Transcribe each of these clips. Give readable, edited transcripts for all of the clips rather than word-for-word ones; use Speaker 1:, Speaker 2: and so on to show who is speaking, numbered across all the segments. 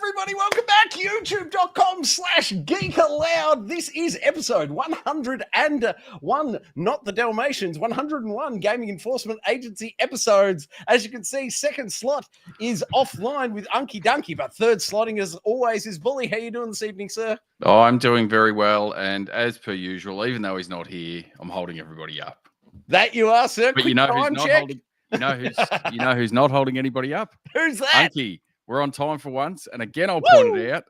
Speaker 1: everybody. Welcome back. YouTube.com/Geek Aloud. This is episode 101, not the Dalmatians, 101 Gaming Enforcement Agency episodes. As you can see, second slot is offline with Unky Dunky, but third slotting, as always, is Bully. How you doing this evening, sir?
Speaker 2: Oh, I'm doing very well, and as per usual, even though he's not here, I'm holding everybody up.
Speaker 1: That you are, sir.
Speaker 2: But
Speaker 1: Quick time check.
Speaker 2: You know who's not holding anybody up?
Speaker 1: Who's that?
Speaker 2: Unky. We're on time for once, and again, I'll
Speaker 1: Woo!
Speaker 2: point it out.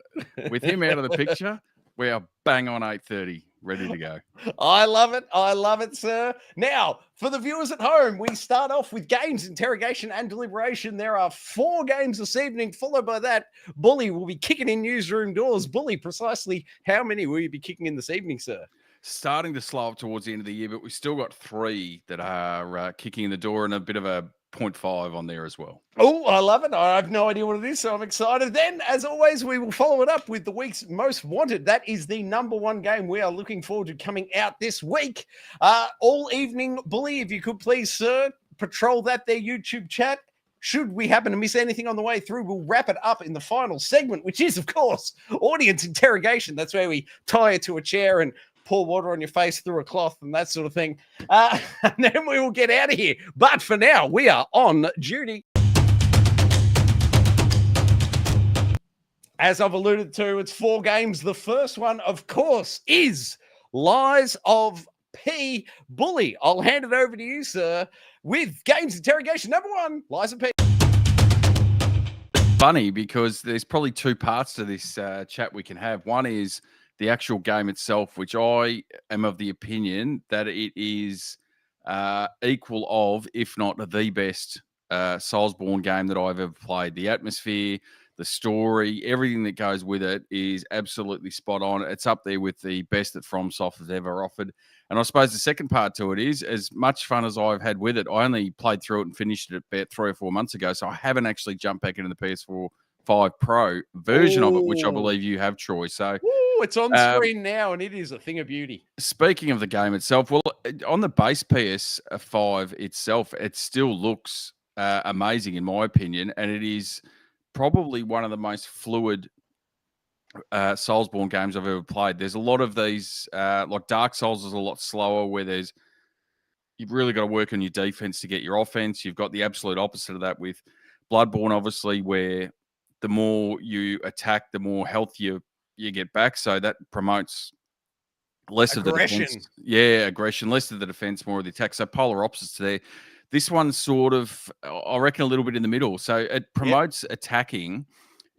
Speaker 2: With him out of the picture, we are bang on 8:30, ready to go.
Speaker 1: I love it. I love it, sir. Now, for the viewers at home, we start off with games, interrogation, and deliberation. There are 4 games this evening, followed by that, Bully will be kicking in newsroom doors. Bully, precisely how many will you be kicking in this evening, sir?
Speaker 2: Starting to slow up towards the end of the year, but we've still got 3 that are kicking in the door and a bit of a 0.5 on there as well.
Speaker 1: Oh, I love it. I have no idea what it is, so I'm excited. Then, as always, we will follow it up with the week's most wanted. That is the #1 game we are looking forward to coming out this week. All evening, Bully, if you could please, sir, patrol that there YouTube chat. Should we happen to miss anything on the way through, we'll wrap it up in the final segment, which is, of course, audience interrogation. That's where we tie you to a chair and pour water on your face through a cloth and that sort of thing. And then we will get out of here. But for now, we are on duty. As I've alluded to, it's 4 games. The first one, of course, is Lies of P. Bully, I'll hand it over to you, sir, with games interrogation #1, Lies of P.
Speaker 2: Funny, because there's probably 2 parts to this chat we can have. One is the actual game itself, which I am of the opinion that it is equal of, if not the best Soulsborne game that I've ever played. The atmosphere, the story, everything that goes with it is absolutely spot on. It's up there with the best that FromSoft has ever offered. And I suppose the second part to it is, as much fun as I've had with it, I only played through it and finished it about 3 or 4 months ago, so I haven't actually jumped back into the PS4 5 Pro version of it, which I believe you have, Troy. So
Speaker 1: it's on screen now, and it is a thing of beauty.
Speaker 2: Speaking of the game itself, well, on the base PS5 itself, it still looks amazing in my opinion, and it is probably one of the most fluid Soulsborne games I've ever played. There's a lot of these, like Dark Souls is a lot slower, where you've really got to work on your defense to get your offense. You've got the absolute opposite of that with Bloodborne, obviously, where the more you attack, the more health you get back. So that promotes less
Speaker 1: aggression.
Speaker 2: Of the defense. Yeah, aggression, less of the defense, more of the attack. So polar opposites there. This one's sort of, I reckon, a little bit in the middle. So it promotes attacking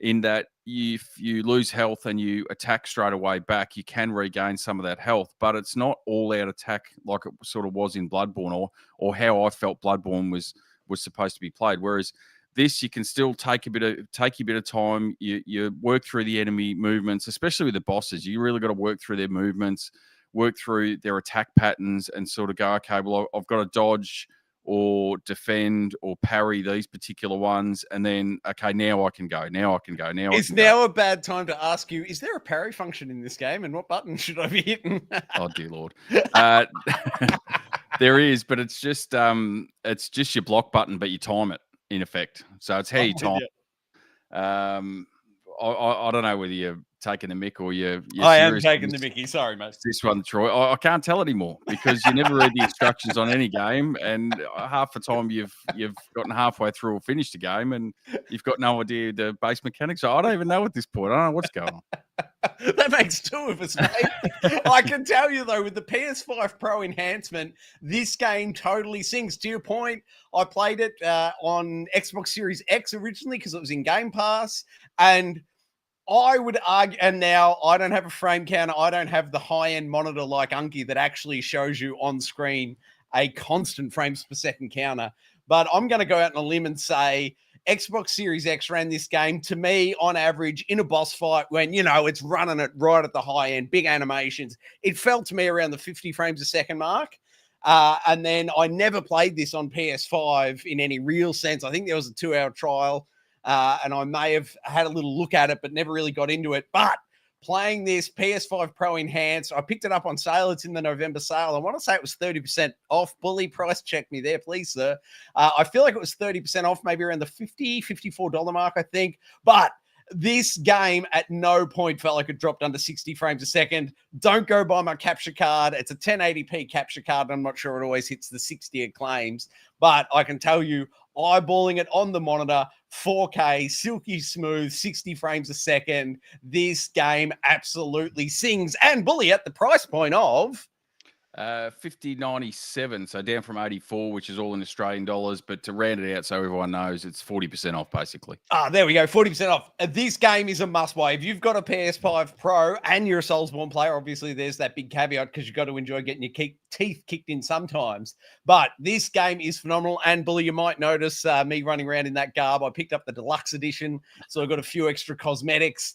Speaker 2: in that if you lose health and you attack straight away back, you can regain some of that health, but it's not all out attack like it sort of was in Bloodborne or how I felt Bloodborne was supposed to be played. Whereas this, you can still take a bit of time. You work through the enemy movements, especially with the bosses. You really got to work through their movements, work through their attack patterns, and sort of go, okay, well, I've got to dodge or defend or parry these particular ones, and then okay, now I can go. It's
Speaker 1: now a bad time to ask you: is there a parry function in this game, and what button should I be hitting?
Speaker 2: Oh dear Lord. There is, but it's just your block button, but you time it. In effect, so it's how you time. I don't know whether you're taking the mick or you're
Speaker 1: I am taking the mickey. Sorry, mate.
Speaker 2: This one, Troy. I can't tell anymore because you never read the instructions on any game, and half the time you've gotten halfway through or finished the game, and you've got no idea the base mechanics. I don't even know at this point. I don't know what's going on.
Speaker 1: That makes 2 of us, mate. I can tell you, though, with the PS5 Pro enhancement, this game totally sings. To your point, I played it on Xbox Series X originally because it was in Game Pass, and I would argue, and now I don't have a frame counter. I don't have the high-end monitor like Unky that actually shows you on screen a constant frames per second counter. But I'm going to go out on a limb and say Xbox Series X ran this game, to me, on average, in a boss fight when, it's running it right at the high end, big animations. It felt to me around the 50 frames a second mark. And then I never played this on PS5 in any real sense. I think there was a 2-hour trial. And I may have had a little look at it, but never really got into it. But playing this PS5 Pro Enhanced, I picked it up on sale. It's in the November sale. I want to say it was 30% off. Bully, price check me there, please, sir. I feel like it was 30% off, maybe around the $54 mark, I think. But This game at no point felt like it dropped under 60 frames a second. Don't go buy my capture card. It's a 1080p capture card. And I'm not sure it always hits the 60 it claims, but I can tell you, eyeballing it on the monitor, 4K, silky smooth, 60 frames a second. This game absolutely sings. And bully at the price point of
Speaker 2: 50.97, so down from 84, which is all in Australian dollars. But to round it out so everyone knows, it's 40% off basically.
Speaker 1: There we go, 40% off. This game is a must-buy. If you've got a PS5 Pro and you're a Soulsborne player, obviously there's that big caveat because you've got to enjoy getting your teeth kicked in sometimes. But this game is phenomenal. And Bully, you might notice me running around in that garb. I picked up the deluxe edition, so I've got a few extra cosmetics.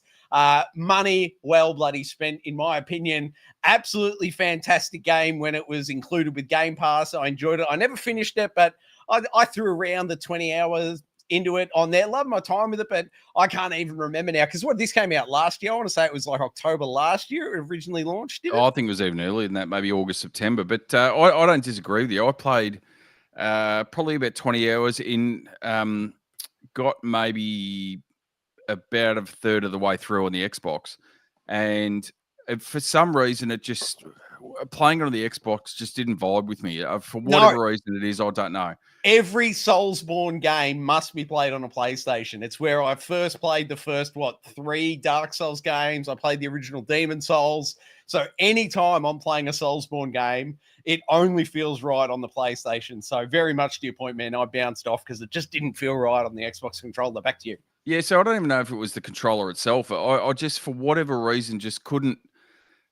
Speaker 1: Money well bloody spent, in my opinion. Absolutely fantastic game when it was included with Game Pass. I enjoyed it. I never finished it, but I threw around the 20 hours into it on there. Love my time with it, but I can't even remember now because this came out last year. I want to say it was like October last year it originally launched.
Speaker 2: I think it was even earlier than that, maybe August, September. But I don't disagree with you. I played probably about 20 hours in, got maybe about a third of the way through on the Xbox, and for some reason it just playing it on the Xbox just didn't vibe with me for whatever reason it is. I don't know.
Speaker 1: Every Soulsborne game must be played on a PlayStation. It's where I first played the first 3 Dark Souls games. I played the original Demon Souls. So anytime I'm playing a Soulsborne game, it only feels right on the PlayStation. So very much to your point, man, I bounced off because it just didn't feel right on the Xbox controller. Back to you.
Speaker 2: Yeah, so I don't even know if it was the controller itself. I just, for whatever reason, just couldn't.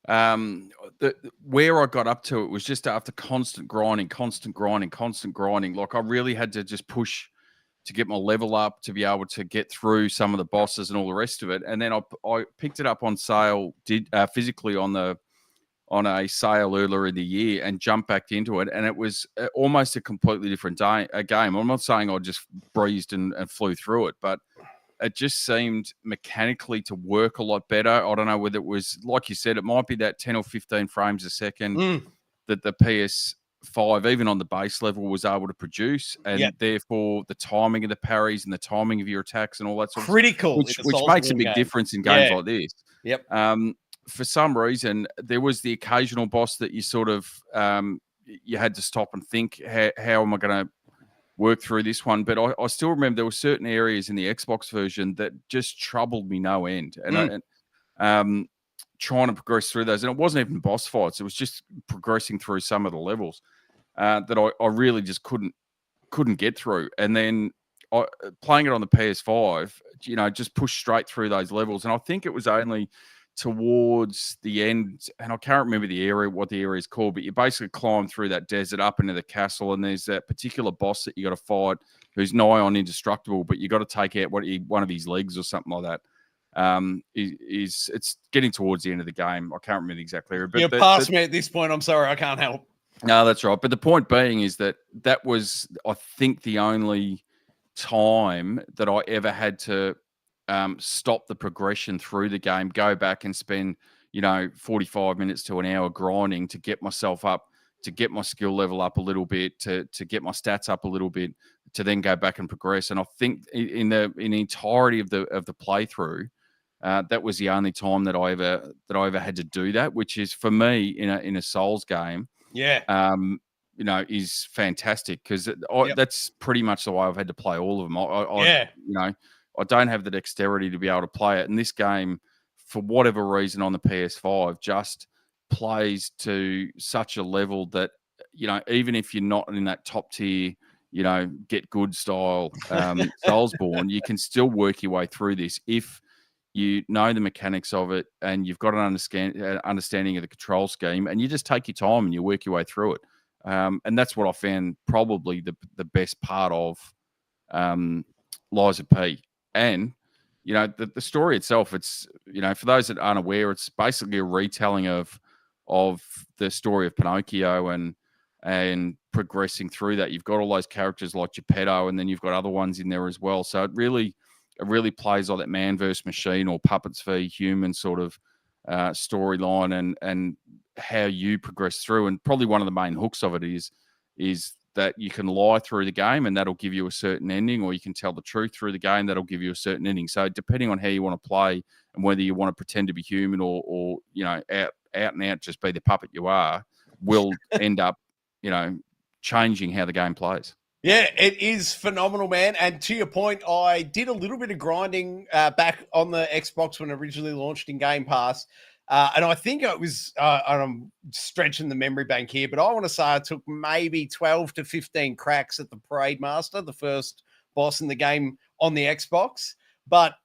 Speaker 2: Where I got up to it was just after constant grinding. Like I really had to just push to get my level up to be able to get through some of the bosses and all the rest of it. And then I picked it up on sale, physically on a sale earlier in the year, and jumped back into it. And it was almost a completely different game. I'm not saying I just breezed and flew through it, but it just seemed mechanically to work a lot better. I don't know whether it was, like you said, it might be that 10 or 15 frames a second that the PS5, even on the base level, was able to produce. And therefore, the timing of the parries and the timing of your attacks and all that sort of stuff, which makes a big difference in games like this.
Speaker 1: Yep.
Speaker 2: For some reason, there was the occasional boss that you sort of, you had to stop and think, how am I going to work through this one? But I still remember there were certain areas in the Xbox version that just troubled me no end, and trying to progress through those, and it wasn't even boss fights, it was just progressing through some of the levels that I really just couldn't get through. And then playing it on the PS5, just pushed straight through those levels. And I think it was only towards the end, and I can't remember what the area is called, but you basically climb through that desert up into the castle, and there's that particular boss that you got to fight who's nigh on indestructible, but you got to take out one of his legs or something like that. It's getting towards the end of the game. I can't remember the exact area. But
Speaker 1: you're past me at this point. I'm sorry, I can't help.
Speaker 2: No, that's right. But the point being is that was, I think, the only time that I ever had to stop the progression through the game, go back and spend 45 minutes to an hour grinding to get myself up, to get my skill level up a little bit, to get my stats up a little bit, to then go back and progress. And I think in the entirety of the playthrough, that was the only time that I ever had to do that, which is, for me, in a Souls game, is fantastic, because that's pretty much the way I've had to play all of them. I don't have the dexterity to be able to play it. And this game, for whatever reason, on the PS5, just plays to such a level that, even if you're not in that top tier, get good style Soulsborne, you can still work your way through this if you know the mechanics of it and you've got an understanding of the control scheme, and you just take your time and you work your way through it. And that's what I found probably the best part of Lies of P. And, the story itself, it's, for those that aren't aware, it's basically a retelling of the story of Pinocchio and progressing through that. You've got all those characters like Geppetto, and then you've got other ones in there as well. So it really plays like that man versus machine or puppets v human sort of storyline, and how you progress through. And probably one of the main hooks of it is that you can lie through the game and that'll give you a certain ending, or you can tell the truth through the game that'll give you a certain ending. So depending on how you want to play and whether you want to pretend to be human or out and out just be the puppet you are, will end up changing how the game plays.
Speaker 1: Yeah, it is phenomenal, man. And to your point, I did a little bit of grinding back on the Xbox when it originally launched in Game Pass. And I think it was, and I'm stretching the memory bank here, but I want to say I took maybe 12 to 15 cracks at the Parade Master, the first boss in the game on the Xbox. But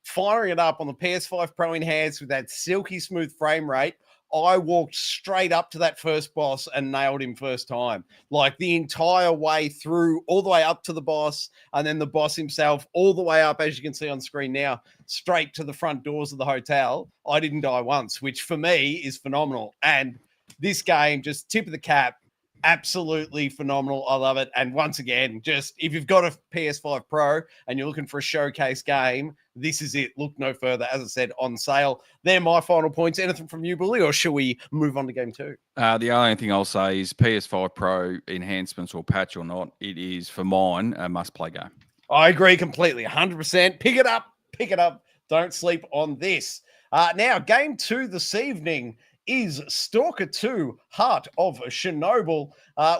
Speaker 1: firing it up on the PS5 Pro Enhanced with that silky smooth frame rate, I walked straight up to that first boss and nailed him first time. Like the entire way through, all the way up to the boss, and then the boss himself, all the way up, as you can see on screen now, straight to the front doors of the hotel. I didn't die once, which for me is phenomenal. And this game, just tip of the cap, absolutely phenomenal. I love it. And once again, just if you've got a PS5 Pro and you're looking for a showcase game, this is it. Look no further. As I said, on sale. They're my final points. Anything from you, Bully, or shall we move on to game two?
Speaker 2: The only thing I'll say is PS5 Pro enhancements or patch or not, it is, for mine, a must-play game.
Speaker 1: I agree completely. 100%. Pick it up. Pick it up. Don't sleep on this. Now, game two this evening is Stalker 2, Heart of Chernobyl.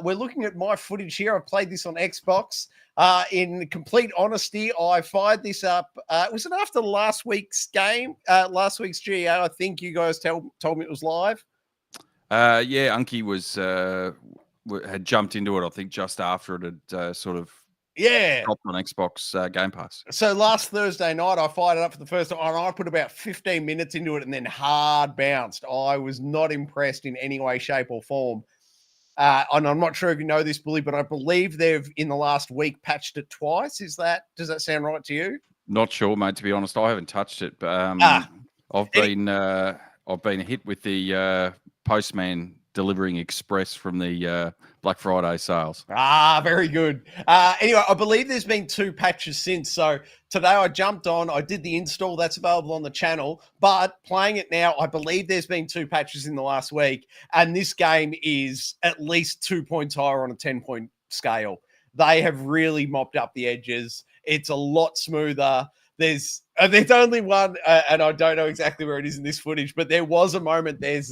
Speaker 1: We're looking at my footage here. I played this on Xbox. In complete honesty, I fired this up. Was it after last week's game? Last week's G.E.A. I think you guys told me it was live.
Speaker 2: Yeah, Unky had jumped into it, I think, just after it had sort of dropped on Xbox Game Pass.
Speaker 1: So last Thursday night, I fired it up for the first time, and I put about 15 minutes into it and then hard bounced. I was not impressed in any way, shape, or form. And I'm not sure if you know this, Bully, but I believe they've, in the last week, patched it twice. Does that sound right to you?
Speaker 2: Not sure, mate, to be honest. I haven't touched it, but I've been hit with the postman delivering express from the Black Friday sales.
Speaker 1: Very good. Anyway, I believe there's been 2 patches since. So today I jumped on, I did the install. That's available on the channel. But playing it now, I believe there's been 2 patches in the last week. And this game is at least 2 points higher on a 10-point scale. They have really mopped up the edges. It's a lot smoother. There's only one, and I don't know exactly where it is in this footage, but there was a moment, there's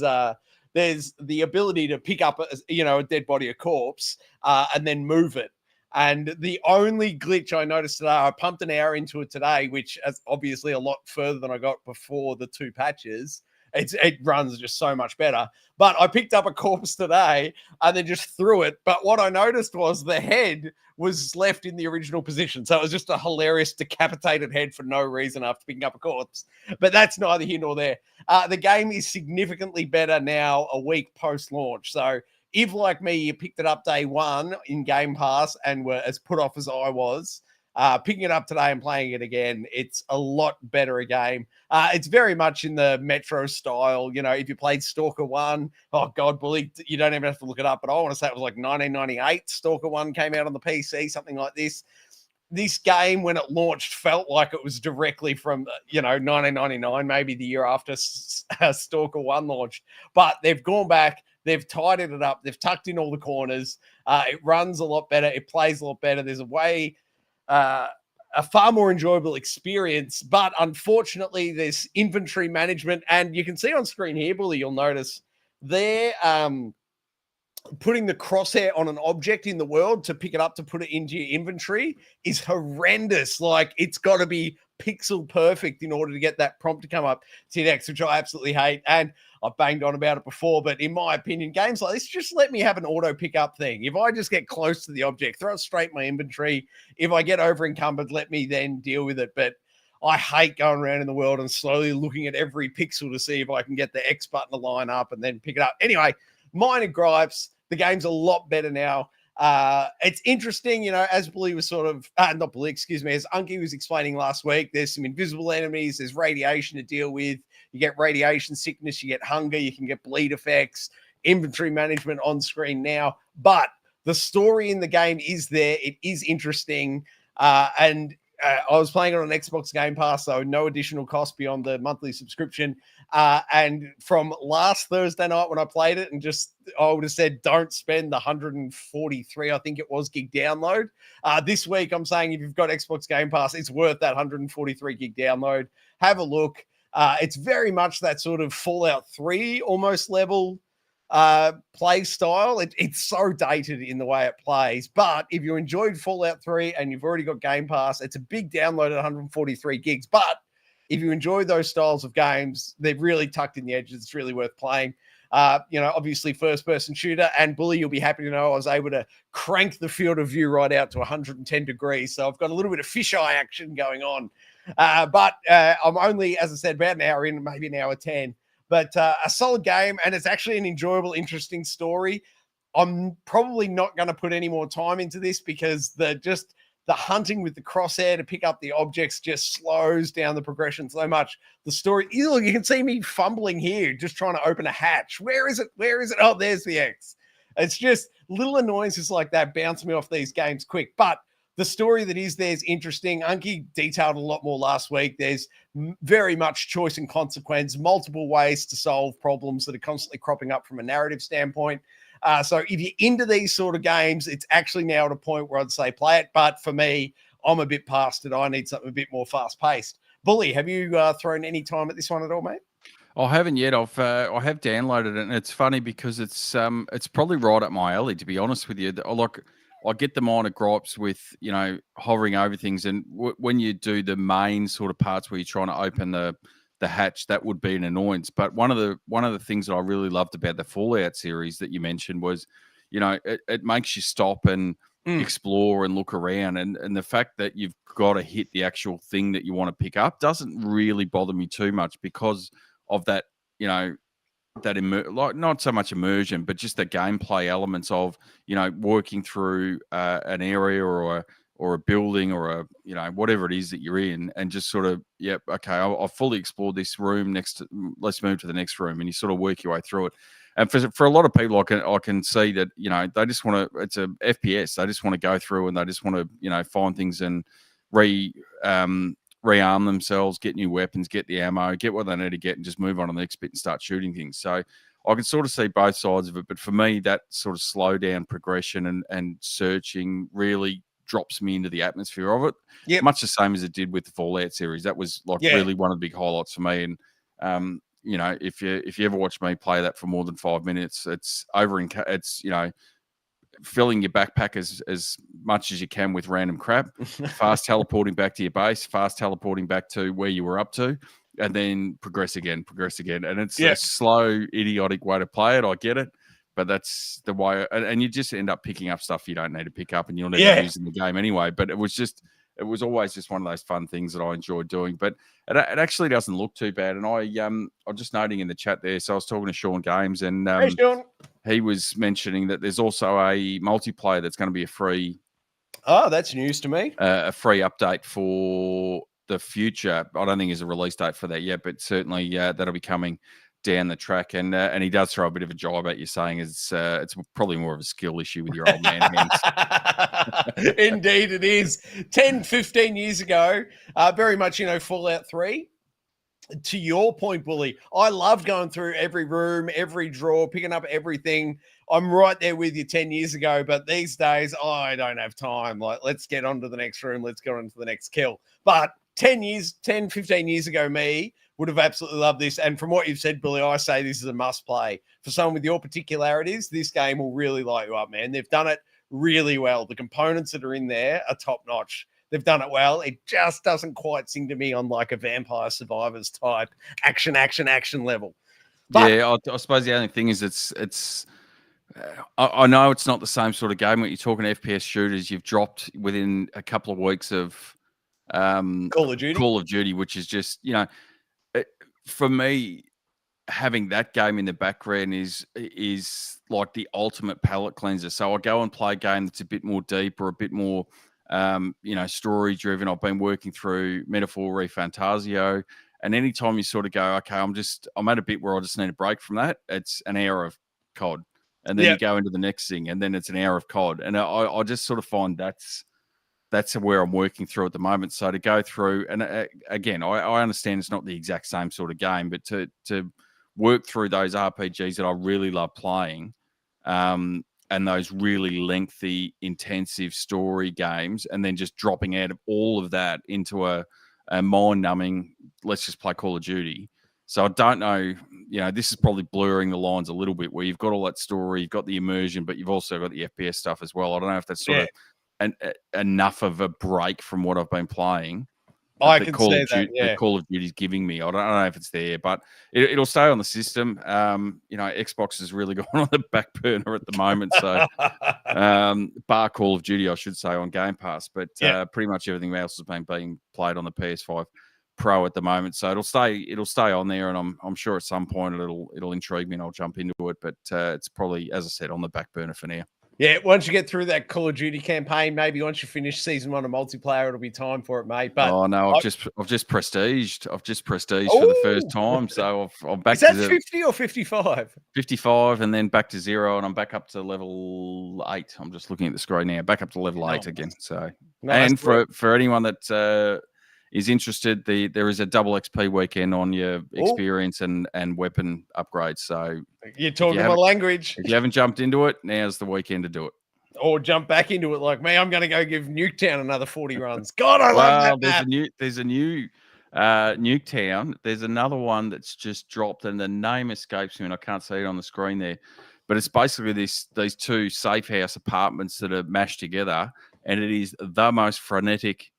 Speaker 1: the ability to pick up a dead body, a corpse, and then move it. And the only glitch I noticed today, I pumped an hour into it today, which is obviously a lot further than I got before the 2 patches. It runs just so much better. But I picked up a corpse today and then just threw it. But what I noticed was the head was left in the original position. So it was just a hilarious decapitated head for no reason after picking up a corpse. But that's neither here nor there. The game is significantly better now a week post-launch. So if, like me, you picked it up day one in Game Pass and were as put off as I was, picking it up today and playing it again, it's a lot better a game. It's very much in the Metro style. If you played Stalker 1, oh God, Bully, you don't even have to look it up, but I want to say it was like 1998. Stalker 1 came out on the PC, something like this. This game, when it launched, felt like it was directly from, 1999, maybe the year after Stalker 1 launched. But they've gone back, they've tidied it up, they've tucked in all the corners. It runs a lot better, it plays a lot better. There's a far more enjoyable experience, but unfortunately there's inventory management, and you can see on screen here, Bully, you'll notice they're putting the crosshair on an object in the world to pick it up to put it into your inventory is horrendous. Like, it's got to be pixel perfect in order to get that prompt to come up to your next, which I absolutely hate. And I've banged on about it before, but in my opinion, games like this, just let me have an auto pickup thing. If I just get close to the object, throw it straight in my inventory. If I get over encumbered, let me then deal with it. But I hate going around in the world and slowly looking at every pixel to see if I can get the X button to line up and then pick it up. Anyway, minor gripes. The game's a lot better now. It's interesting, as Bully was sort of, not Bully, excuse me, as Unky was explaining last week, there's some invisible enemies, there's radiation to deal with. You get radiation sickness, you get hunger, you can get bleed effects, inventory management on screen now. But the story in the game is there. It is interesting. And I was playing it on Xbox Game Pass, so no additional cost beyond the monthly subscription. And from last Thursday night when I played it, and just I would have said, don't spend the 143, I think it was, gig download. This week, I'm saying if you've got Xbox Game Pass, it's worth that 143 gig download. Have a look. It's very much that sort of Fallout 3 almost level play style. It's so dated in the way it plays, but if you enjoyed Fallout 3 and you've already got Game Pass, it's a big download at 143 gigs. But if you enjoy those styles of games, they're really tucked in the edges. It's really worth playing. Obviously first person shooter, and Bully, you'll be happy to know I was able to crank the field of view right out to 110 degrees. So I've got a little bit of fisheye action going on. But I'm only, as I said, about an hour in, maybe an hour 10. But a solid game, and it's actually an enjoyable, interesting story. I'm probably not going to put any more time into this because the hunting with the crosshair to pick up the objects just slows down the progression so much. The story, you can see me fumbling here, just trying to open a hatch. Where is it? Where is it? Oh, there's the X. It's just little annoyances like that bounce me off these games quick. But the story that is there is interesting. Unky detailed a lot more last week. There's very much choice and consequence, multiple ways to solve problems that are constantly cropping up from a narrative standpoint. So if you're into these sort of games, it's actually now at a point where I'd say play it. But for me, I'm a bit past it. I need something a bit more fast-paced. Bully, have you thrown any time at this one at all, mate?
Speaker 2: I haven't yet. I have downloaded it, and it's funny because it's probably right up my alley, to be honest with you. I get the minor gripes with hovering over things, and when you do the main sort of parts where you're trying to open the hatch, that would be an annoyance. But one of the things that I really loved about the Fallout series that you mentioned was, it makes you stop and explore and look around, and the fact that you've got to hit the actual thing that you want to pick up doesn't really bother me too much because of that, like not so much immersion, but just the gameplay elements of working through an area or a building or a whatever it is that you're in, and just sort of okay, I've fully explored this room. Let's move to the next room, and you sort of work your way through it. And for a lot of people, I can see that they just want to. It's a FPS. They just want to go through and they just want to find things and rearm themselves, get new weapons, get the ammo, get what they need to get, and just move on to the next bit and start shooting things. So I can sort of see both sides of it. But for me, that sort of slow down progression and searching really drops me into the atmosphere of it.
Speaker 1: Yep.
Speaker 2: Much the same as it did with the Fallout series. That was really one of the big highlights for me. And if you ever watch me play that for more than 5 minutes, it's filling your backpack as much as you can with random crap, fast teleporting back to your base, fast teleporting back to where you were up to, and then progress again. And it's a slow, idiotic way to play it. I get it, but that's the way. And you just end up picking up stuff you don't need to pick up, and you'll never use in the game anyway. But it was always just one of those fun things that I enjoyed doing. But it actually doesn't look too bad. And I'm just noting in the chat there. So I was talking to Sean Games, and
Speaker 1: hey, Sean.
Speaker 2: He was mentioning that there's also a multiplayer that's going to be a free.
Speaker 1: Oh, that's news to me.
Speaker 2: A free update for the future. I don't think there's a release date for that yet, but certainly that'll be coming down the track. And he does throw a bit of a jibe at you, saying it's probably more of a skill issue with your old man hands.
Speaker 1: Indeed, it is. 10, 15 years ago, very much Fallout 3. To your point, Bully, I loved going through every room, every drawer, picking up everything. I'm right there with you 10 years ago, but these days I don't have time. Like, let's get on to the next room. Let's go on to the next kill. But 10, 15 years ago, me would have absolutely loved this. And from what you've said, Bully, I say this is a must play. For someone with your particularities, this game will really light you up, man. They've done it really well. The components that are in there are top notch. They've done it well. It just doesn't quite sing to me on like a Vampire Survivors type action level.
Speaker 2: But, I suppose the only thing is it's I know it's not the same sort of game. When you're talking FPS shooters, you've dropped within a couple of weeks of
Speaker 1: Call of
Speaker 2: Duty, which is just for me, having that game in the background is like the ultimate palate cleanser. So I go and play a game that's a bit more deep or a bit more story driven. I've been working through Metaphor Refantasio, and anytime you sort of go, okay, I'm at a bit where I just need a break from that. It's an hour of COD, and then you go into the next thing, and then it's an hour of COD, and I just sort of find that's that's where I'm working through at the moment. So to go through, and again, I understand it's not the exact same sort of game, but to work through those RPGs that I really love playing, and those really lengthy, intensive story games, and then just dropping out of all of that into a mind-numbing, let's just play Call of Duty. So I don't know, this is probably blurring the lines a little bit where you've got all that story, you've got the immersion, but you've also got the FPS stuff as well. I don't know if that's sort of enough of a break from what I've been playing.
Speaker 1: I can see that.
Speaker 2: The Call of Duty's giving me. I don't know if it's there, but it'll stay on the system. Xbox has really gone on the back burner at the moment. So, bar Call of Duty, I should say, on Game Pass, but pretty much everything else has been being played on the PS5 Pro at the moment. So it'll stay on there, and I'm sure at some point it'll intrigue me and I'll jump into it. But it's probably, as I said, on the back burner for now.
Speaker 1: Yeah, once you get through that Call of Duty campaign, maybe once you finish season 1 of multiplayer, it'll be time for it, mate. But
Speaker 2: oh no, I've just prestiged. I've just prestiged for the first time. So I'm back.
Speaker 1: Is that 50 or 55?
Speaker 2: 55, and then back to 0, and I'm back up to level 8. I'm just looking at the screen now. Back up to level 8 again. So, nice. And for anyone that is interested, there is a double XP weekend on your experience and weapon upgrades. So
Speaker 1: you're talking my language.
Speaker 2: If you haven't jumped into it, now's the weekend to do it.
Speaker 1: Or jump back into it like me. I'm going to go give Nuketown another 40 runs. God, I love that map.
Speaker 2: There's a new Nuketown. There's another one that's just dropped, and the name escapes me, and I can't see it on the screen there. But it's basically these two safe house apartments that are mashed together, and it is the most frenetic.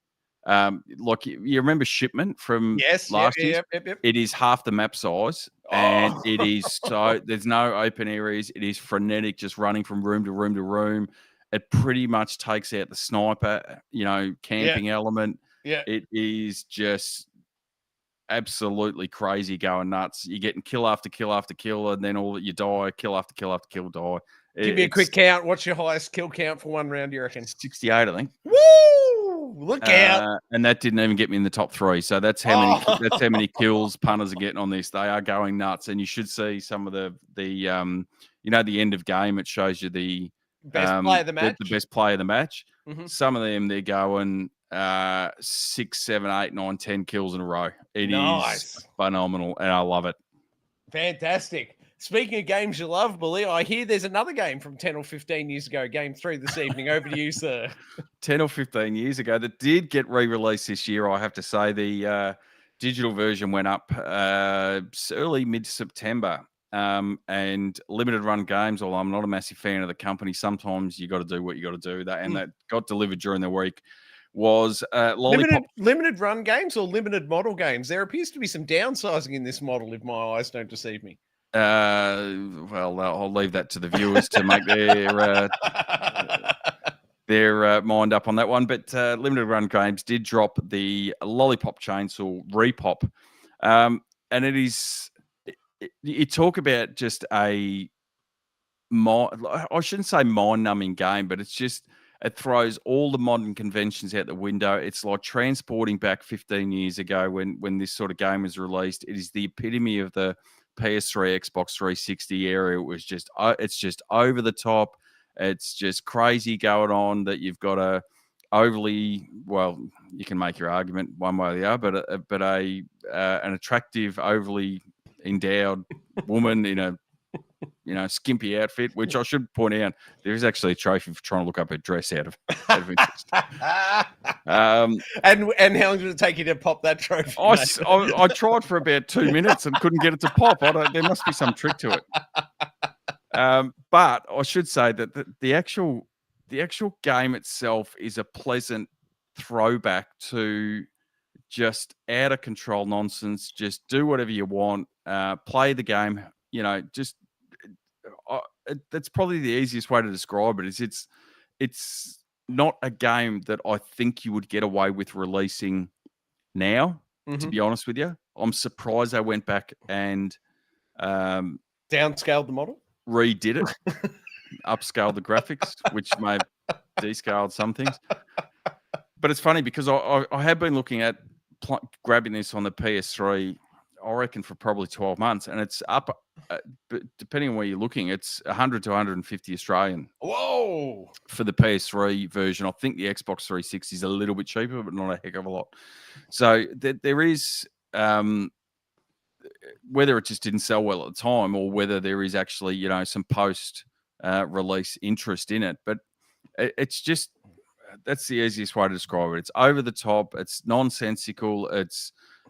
Speaker 2: Like you remember Shipment from last year?
Speaker 1: Yep.
Speaker 2: It is half the map size, and it is so there's no open areas. It is frenetic, just running from room to room to room. It pretty much takes out the sniper, camping element.
Speaker 1: Yeah,
Speaker 2: it is just absolutely crazy, going nuts. You're getting kill after kill after kill, and then all that you die, kill after kill after kill, die.
Speaker 1: Give me a quick count. What's your highest kill count for one round, do you reckon?
Speaker 2: 68, I think.
Speaker 1: Woo! Look out!
Speaker 2: And that didn't even get me in the top 3. So that's how many kills punters are getting on this. They are going nuts, and you should see some of the end of game. It shows you the
Speaker 1: best player of the match.
Speaker 2: The best player of the match.
Speaker 1: Mm-hmm.
Speaker 2: Some of them they're going 6, 7, 8, 9, 10 kills in a row. It is phenomenal, and I love it.
Speaker 1: Fantastic. Speaking of games you love, Billy, I hear there's another game from 10 or 15 years ago, game 3 this evening. Over to you, sir.
Speaker 2: 10 or 15 years ago that did get re-released this year, I have to say. The digital version went up early mid-September. And limited run games, although I'm not a massive fan of the company, sometimes you got to do what you got to do. That got delivered during the week was Lollipop.
Speaker 1: Limited run games or limited model games? There appears to be some downsizing in this model, if my eyes don't deceive me.
Speaker 2: Well, I'll leave that to the viewers to make their mind up on that one. But limited run games did drop the Lollipop Chainsaw Repop, and it is. You talk about just I shouldn't say mind-numbing game, but it throws all the modern conventions out the window. It's like transporting back 15 years ago when this sort of game was released. It is the epitome of the PS3, Xbox 360 era. It's just over the top. It's just crazy going on that you've got a overly, well, you can make your argument one way or the other, but an attractive, overly endowed woman in a skimpy outfit, which I should point out, there is actually a trophy for trying to look up her dress out of interest.
Speaker 1: And how long did it take you to pop that trophy?
Speaker 2: I tried for about 2 minutes and couldn't get it to pop. There must be some trick to it. But I should say that the actual game itself is a pleasant throwback to just out of control nonsense. Just do whatever you want. Play the game. That's probably the easiest way to describe it. It's not a game that I think you would get away with releasing now. Mm-hmm. To be honest with you, I'm surprised they went back and
Speaker 1: downscaled the model,
Speaker 2: redid it, upscaled the graphics, which may have descaled some things. But it's funny because I have been looking at grabbing this on the PS3. I reckon, for probably 12 months, and it's up. But depending on where you're looking, it's 100 to 150 Australian.
Speaker 1: Whoa!
Speaker 2: For the PS3 version. I think the Xbox 360 is a little bit cheaper, but not a heck of a lot. So there is, whether it just didn't sell well at the time, or whether there is actually, some post release interest in it. But it's just, that's the easiest way to describe it. It's over the top. It's nonsensical.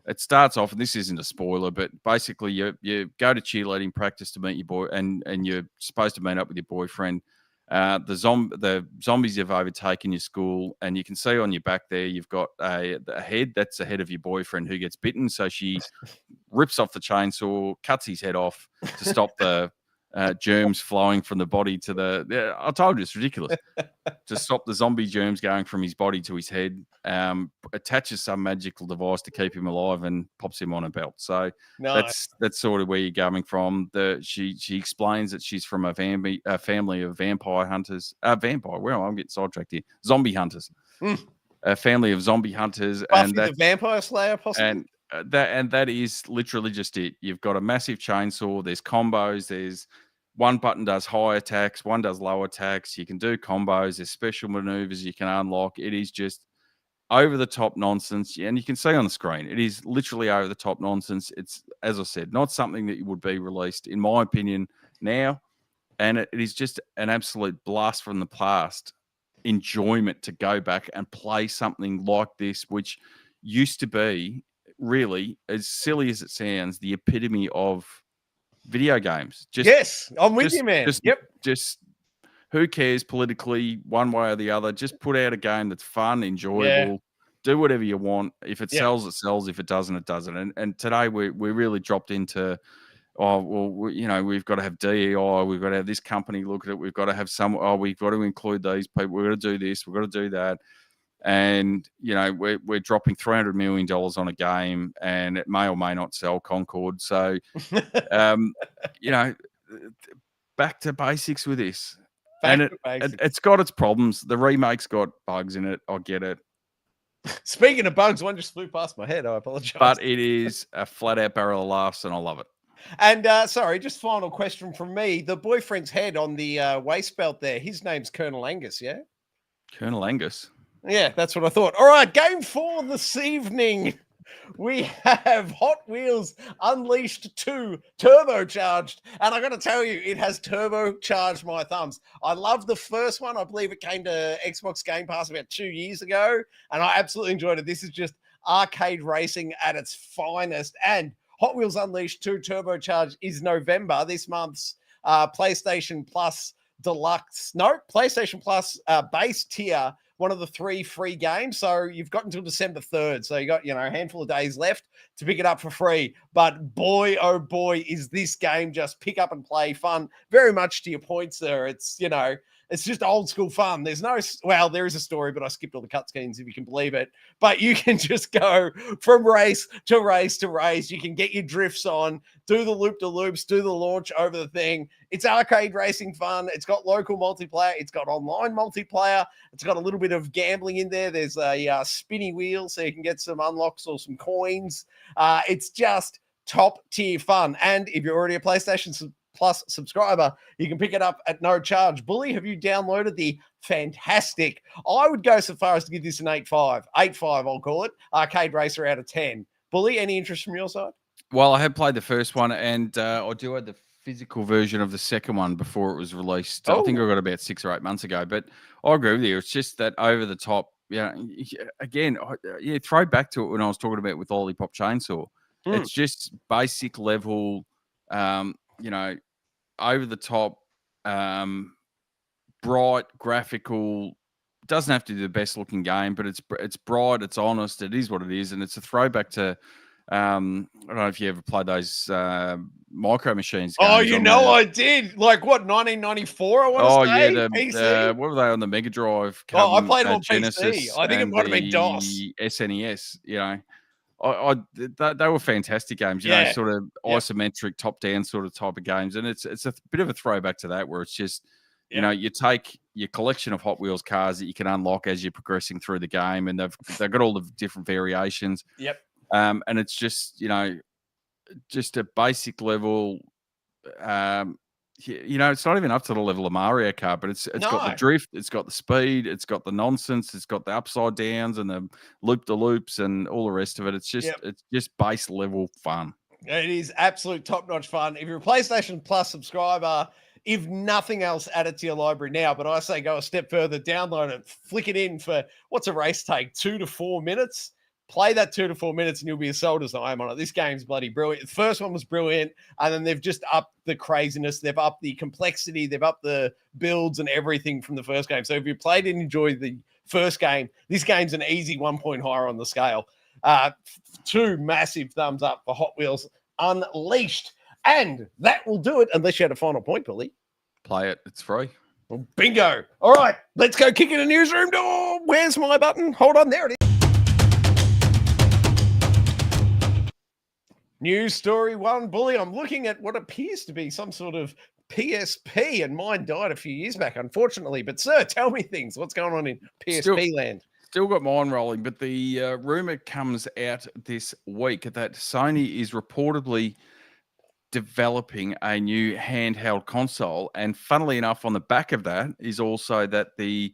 Speaker 2: It starts off, and this isn't a spoiler, but basically you go to cheerleading practice to meet your boy, and you're supposed to meet up with your boyfriend. The zombies have overtaken your school, and you can see on your back there you've got a head. That's the head of your boyfriend who gets bitten. So she rips off the chainsaw, cuts his head off to stop the germs flowing from the body to the. Yeah, I told you it's ridiculous. To stop the zombie germs going from his body to his head, attaches some magical device to keep him alive and pops him on a belt. So
Speaker 1: Nice.
Speaker 2: that's sort of where you're coming from. She explains that she's from a family of vampire hunters. Well, I'm getting sidetracked here. Zombie hunters. A family of zombie hunters.
Speaker 1: Buffy
Speaker 2: and
Speaker 1: the Vampire Slayer, possibly?
Speaker 2: And that is literally just it. You've got a massive chainsaw. There's combos. There's one button does high attacks, one does low attacks. You can do combos. There's special maneuvers you can unlock. It is just over the top nonsense, and you can see on the screen, it is literally over the top nonsense. It's, as I said, not something that would be released, in my opinion, now, and it is just an absolute blast from the past enjoyment to go back and play something like this, which used to be, really, as silly as it sounds, the epitome of video games.
Speaker 1: Yes, I'm with you, man.
Speaker 2: Just who cares politically, one way or the other? Just put out a game that's fun, enjoyable. Do whatever you want. If it sells, it sells. If it doesn't, it doesn't. And today we really dropped into, we've got to have DEI. We've got to have this company look at it. We've got to have we've got to include these people. We've got to do this. We've got to do that. And, we're dropping $300 million on a game, and it may or may not sell Concord. So, back to basics with this. It's got its problems. The remake's got bugs in it. I get it.
Speaker 1: Speaking of bugs, one just flew past my head. I apologize.
Speaker 2: But it is a flat out barrel of laughs, and I love it.
Speaker 1: And sorry, just final question from me. The boyfriend's head on the waist belt there, his name's Colonel Angus, yeah?
Speaker 2: Colonel Angus.
Speaker 1: Yeah, that's what I thought. All right, game 4 this evening. We have Hot Wheels Unleashed 2 turbocharged. And I got to tell you, it has turbocharged my thumbs. I love the first one. I believe it came to Xbox Game Pass about 2 years ago. And I absolutely enjoyed it. This is just arcade racing at its finest. And Hot Wheels Unleashed 2 turbocharged is November, this month's PlayStation Plus Deluxe. No, PlayStation Plus base tier, one of the 3 free games. So you've got until December 3rd. So you got, a handful of days left to pick it up for free. But boy, oh boy, is this game just pick up and play fun. Very much to your points there. It's, it's just old school fun. There is a story, but I skipped all the cutscenes, if you can believe it. But you can just go from race to race to race. You can get your drifts on, do the loop-de-loops, do the launch over the thing. It's arcade racing fun. It's got local multiplayer. It's got online multiplayer. It's got a little bit of gambling in there. There's a spinny wheel, so you can get some unlocks or some coins. It's just top tier fun. And if you're already a PlayStation Plus subscriber, you can pick it up at no charge. Bully, have you downloaded the fantastic, I would go so far as to give this an 8.5. 8.5, I'll call it. Arcade Racer out of 10. Bully, any interest from your side?
Speaker 2: Well, I have played the first one, and I do have the physical version of the second one before it was released. I think I got about 6 or 8 months ago, but I agree with you. It's just that over the top, again, throw back to it when I was talking about with Lollipop Chainsaw. It's just basic level, over the top, bright, graphical. Doesn't have to be the best looking game, but it's bright, it's honest, it is what it is, and it's a throwback to. I don't know if you ever played those Micro Machines games.
Speaker 1: Oh, I did. Like what, 1994? I want to say.
Speaker 2: Yeah, PC? What were they on the Mega Drive?
Speaker 1: I played them on
Speaker 2: Genesis
Speaker 1: PC. I think it might have been DOS.
Speaker 2: SNES. They were fantastic games. Sort of isometric, top down sort of type of games, and it's a bit of a throwback to that, where it's just you take your collection of Hot Wheels cars that you can unlock as you're progressing through the game, and they've got all the different variations.
Speaker 1: Yep.
Speaker 2: And it's just just a basic level. It's not even up to the level of Mario Kart, but it's got the
Speaker 1: No.
Speaker 2: drift, it's got the speed, it's got the nonsense, it's got the upside downs and the loop the loops and all the rest of it. It's just base level fun.
Speaker 1: It is absolute top-notch fun. If you're a PlayStation Plus subscriber, if nothing else, add it to your library now. But I say go a step further, download it, flick it in for what's a race take? 2 to 4 minutes. Play that 2 to 4 minutes and you'll be as sold as I am on it. This game's bloody brilliant. The first one was brilliant, and then they've just upped the craziness. They've upped the complexity. They've upped the builds and everything from the first game. So if you played and enjoyed the first game, this game's an easy 1 point higher on the scale. 2 massive thumbs up for Hot Wheels Unleashed. And that will do it, unless you had a final point, Billy.
Speaker 2: Play it. It's free.
Speaker 1: Well, bingo. All right, let's go kick in a newsroom door. Where's my button? Hold on, there it is. News story 1, Bully. I'm looking at what appears to be some sort of PSP, and mine died a few years back, unfortunately. But, sir, tell me things. What's going on in PSP land?
Speaker 2: Still got mine rolling, but the rumor comes out this week that Sony is reportedly developing a new handheld console. And funnily enough, on the back of that is also that the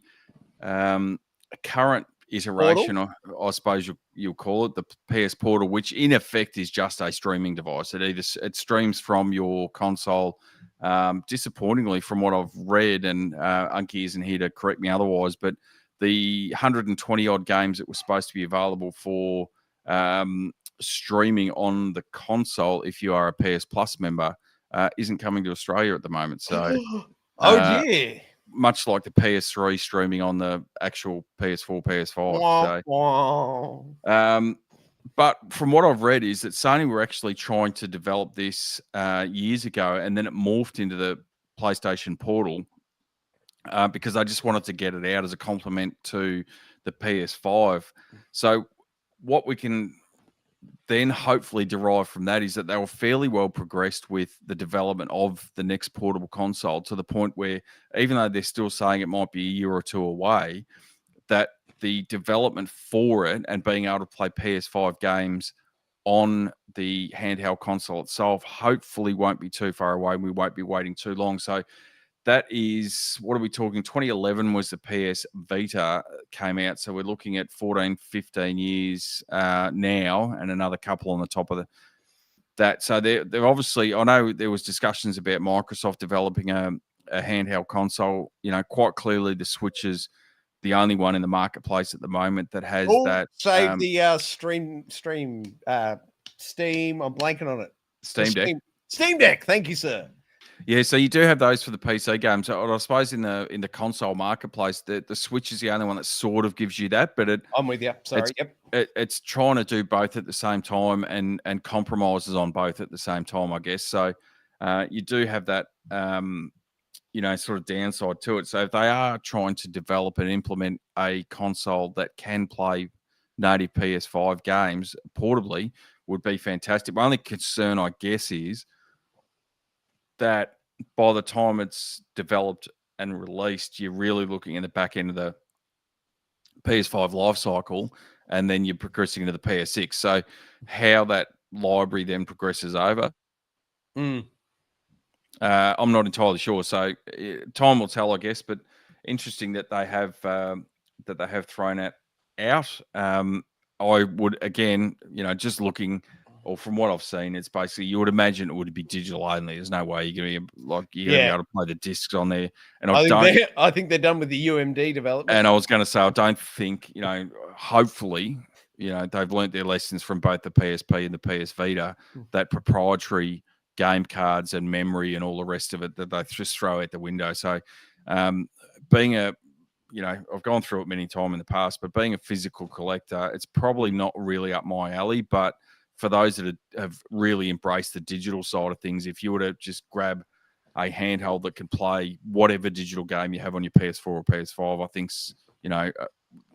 Speaker 2: current iteration, or I suppose you'll call it, the PS Portal, which in effect is just a streaming device. It streams from your console. Disappointingly, from what I've read, and Unky isn't here to correct me otherwise, but the 120 odd games that were supposed to be available for streaming on the console, if you are a PS Plus member, isn't coming to Australia at the moment. So,
Speaker 1: dear.
Speaker 2: Much like the PS3 streaming on the actual PS4, PS5. So, but from what I've read is that Sony were actually trying to develop this years ago, and then it morphed into the PlayStation Portal because I just wanted to get it out as a complement to the PS5. So what we can then hopefully derive from that is that they were fairly well progressed with the development of the next portable console, to the point where, even though they're still saying it might be a year or two away, that the development for it and being able to play PS5 games on the handheld console itself hopefully won't be too far away. We won't be waiting too long. So that is, what are we talking? 2011 was the PS Vita came out. So we're looking at 14, 15 years now, and another couple on the top of that. So they're obviously, I know there was discussions about Microsoft developing a handheld console. Quite clearly the Switch is the only one in the marketplace at the moment that has that.
Speaker 1: Save the Steam. I'm blanking on it.
Speaker 2: Steam Deck.
Speaker 1: Steam Deck. Thank you, sir.
Speaker 2: Yeah, so you do have those for the PC games. I suppose in the console marketplace, the Switch is the only one that sort of gives you that. But
Speaker 1: I'm with you. Sorry.
Speaker 2: It's trying to do both at the same time and compromises on both at the same time, I guess. So you do have that, sort of downside to it. So if they are trying to develop and implement a console that can play native PS5 games portably, would be fantastic. My only concern, I guess, is that by the time it's developed and released, you're really looking in the back end of the PS5 life cycle, and then you're progressing into the PS6. So how that library then progresses over, I'm not entirely sure. So time will tell, I guess. But interesting that they have thrown it out. I would, again, just looking, or from what I've seen, it's basically, you would imagine it would be digital only. There's no way you're going to be able to play the discs on there. And
Speaker 1: I think they're done with the UMD development.
Speaker 2: And I was going to say, I don't think, hopefully, they've learnt their lessons from both the PSP and the PS Vita, that proprietary game cards and memory and all the rest of it that they just throw out the window. So being I've gone through it many times in the past, but being a physical collector, it's probably not really up my alley. But for those that have really embraced the digital side of things, if you were to just grab a handheld that can play whatever digital game you have on your PS4 or PS5, I think's,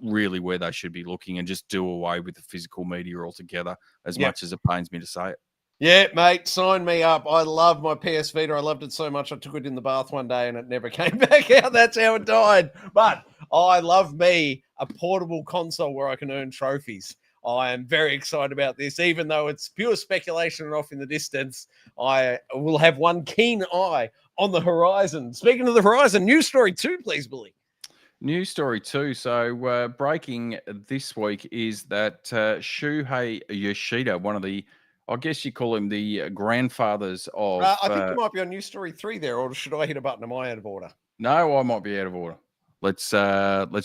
Speaker 2: really where they should be looking, and just do away with the physical media altogether, as much as it pains me to say it.
Speaker 1: Yeah, mate, sign me up. I love my PS Vita. I loved it so much, I took it in the bath one day and it never came back out. That's how it died. But I love me a portable console where I can earn trophies. I am very excited about this, even though it's pure speculation and off in the distance. I will have one keen eye on the horizon. Speaking of the horizon, news story 2, please, Billy.
Speaker 2: News story 2. So breaking this week is that Shuhei Yoshida, one of the, I guess you call him the grandfathers of.
Speaker 1: I think you might be on news story 3 there, or should I hit a button? Am I out of order?
Speaker 2: No, I might be out of order. Let's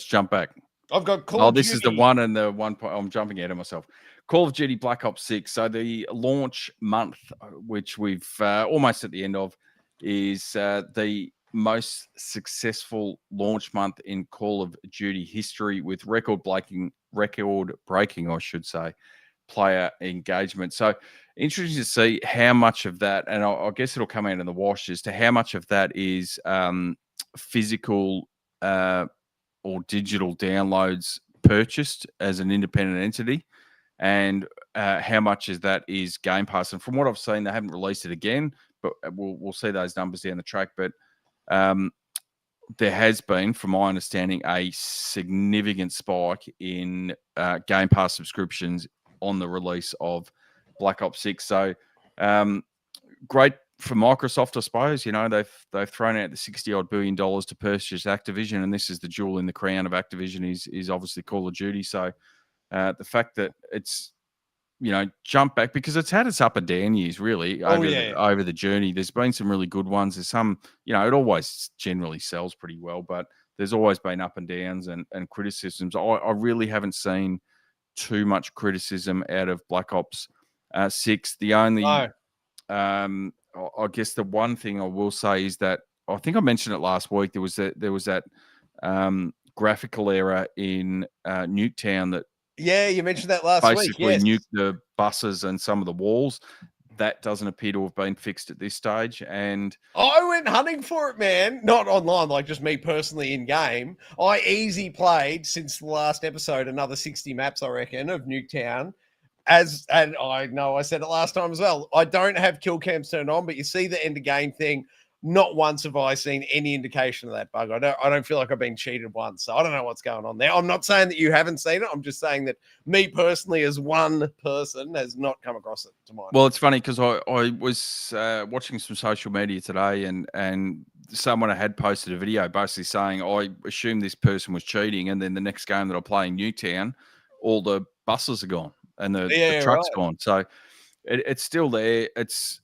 Speaker 2: jump back.
Speaker 1: I've got Call of Duty.
Speaker 2: This is the one and the one point. I'm jumping ahead of myself. Call of Duty Black Ops 6. So the launch month, which we've almost at the end of, is the most successful launch month in Call of Duty history, with record breaking, I should say, player engagement. So interesting to see how much of that, and I guess it'll come out in the wash, as to how much of that is physical or digital downloads purchased as an independent entity, and how much is that is Game Pass. And from what I've seen, they haven't released it again, but we'll see those numbers down the track. But there has been, from my understanding, a significant spike in Game Pass subscriptions on the release of Black Ops 6. So great for Microsoft, I suppose. You know, they've thrown out the $60-odd billion to purchase Activision, and this is the jewel in the crown of Activision is obviously Call of Duty. So the fact that it's, you know, jump back, because it's had its up and down years, really, over the journey. There's been some really good ones. There's some, you know, it always generally sells pretty well, but there's always been up and downs and criticisms. I really haven't seen too much criticism out of Black Ops 6. The only, I guess the one thing I will say is that, I think I mentioned it last week, there was that graphical error in Nuketown that,
Speaker 1: yeah, you mentioned that last week.
Speaker 2: Basically nuked the buses and some of the walls. That doesn't appear to have been fixed at this stage. And
Speaker 1: I went hunting for it, man. Not online, like just me personally in game. I easy played since the last episode another 60 maps, I reckon, of Nuketown. And I know I said it last time as well. I don't have kill cams turned on, but you see the end of game thing. Not once have I seen any indication of that bug. I don't feel like I've been cheated once. So I don't know what's going on there. I'm not saying that you haven't seen it. I'm just saying that me personally, as one person, has not come across it to my
Speaker 2: Well, it's funny because I was watching some social media today, and someone had posted a video basically saying, I assume this person was cheating, and then the next game that I play in Newtown, all the buses are gone and the truck's gone. So it's still there. It's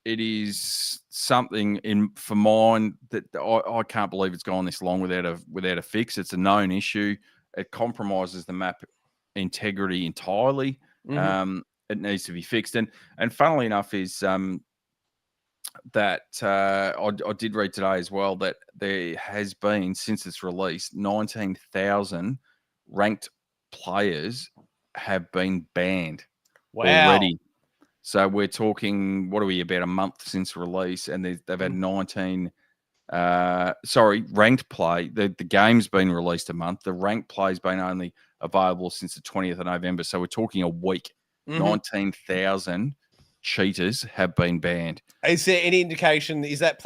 Speaker 2: it is something for mine that I can't believe it's gone this long without a fix. It's a known issue. It compromises the map integrity entirely.
Speaker 1: Mm-hmm.
Speaker 2: It needs to be fixed. And funnily enough is that I did read today as well that there has been, since its release, 19,000 ranked players have been banned already. So we're talking, what are we, about a month since release, and they've had 19. Ranked play. The game's been released a month. The ranked play's been only available since the 20th of November. So we're talking a week. 19,000 cheaters have been banned.
Speaker 1: Is there any indication? Is that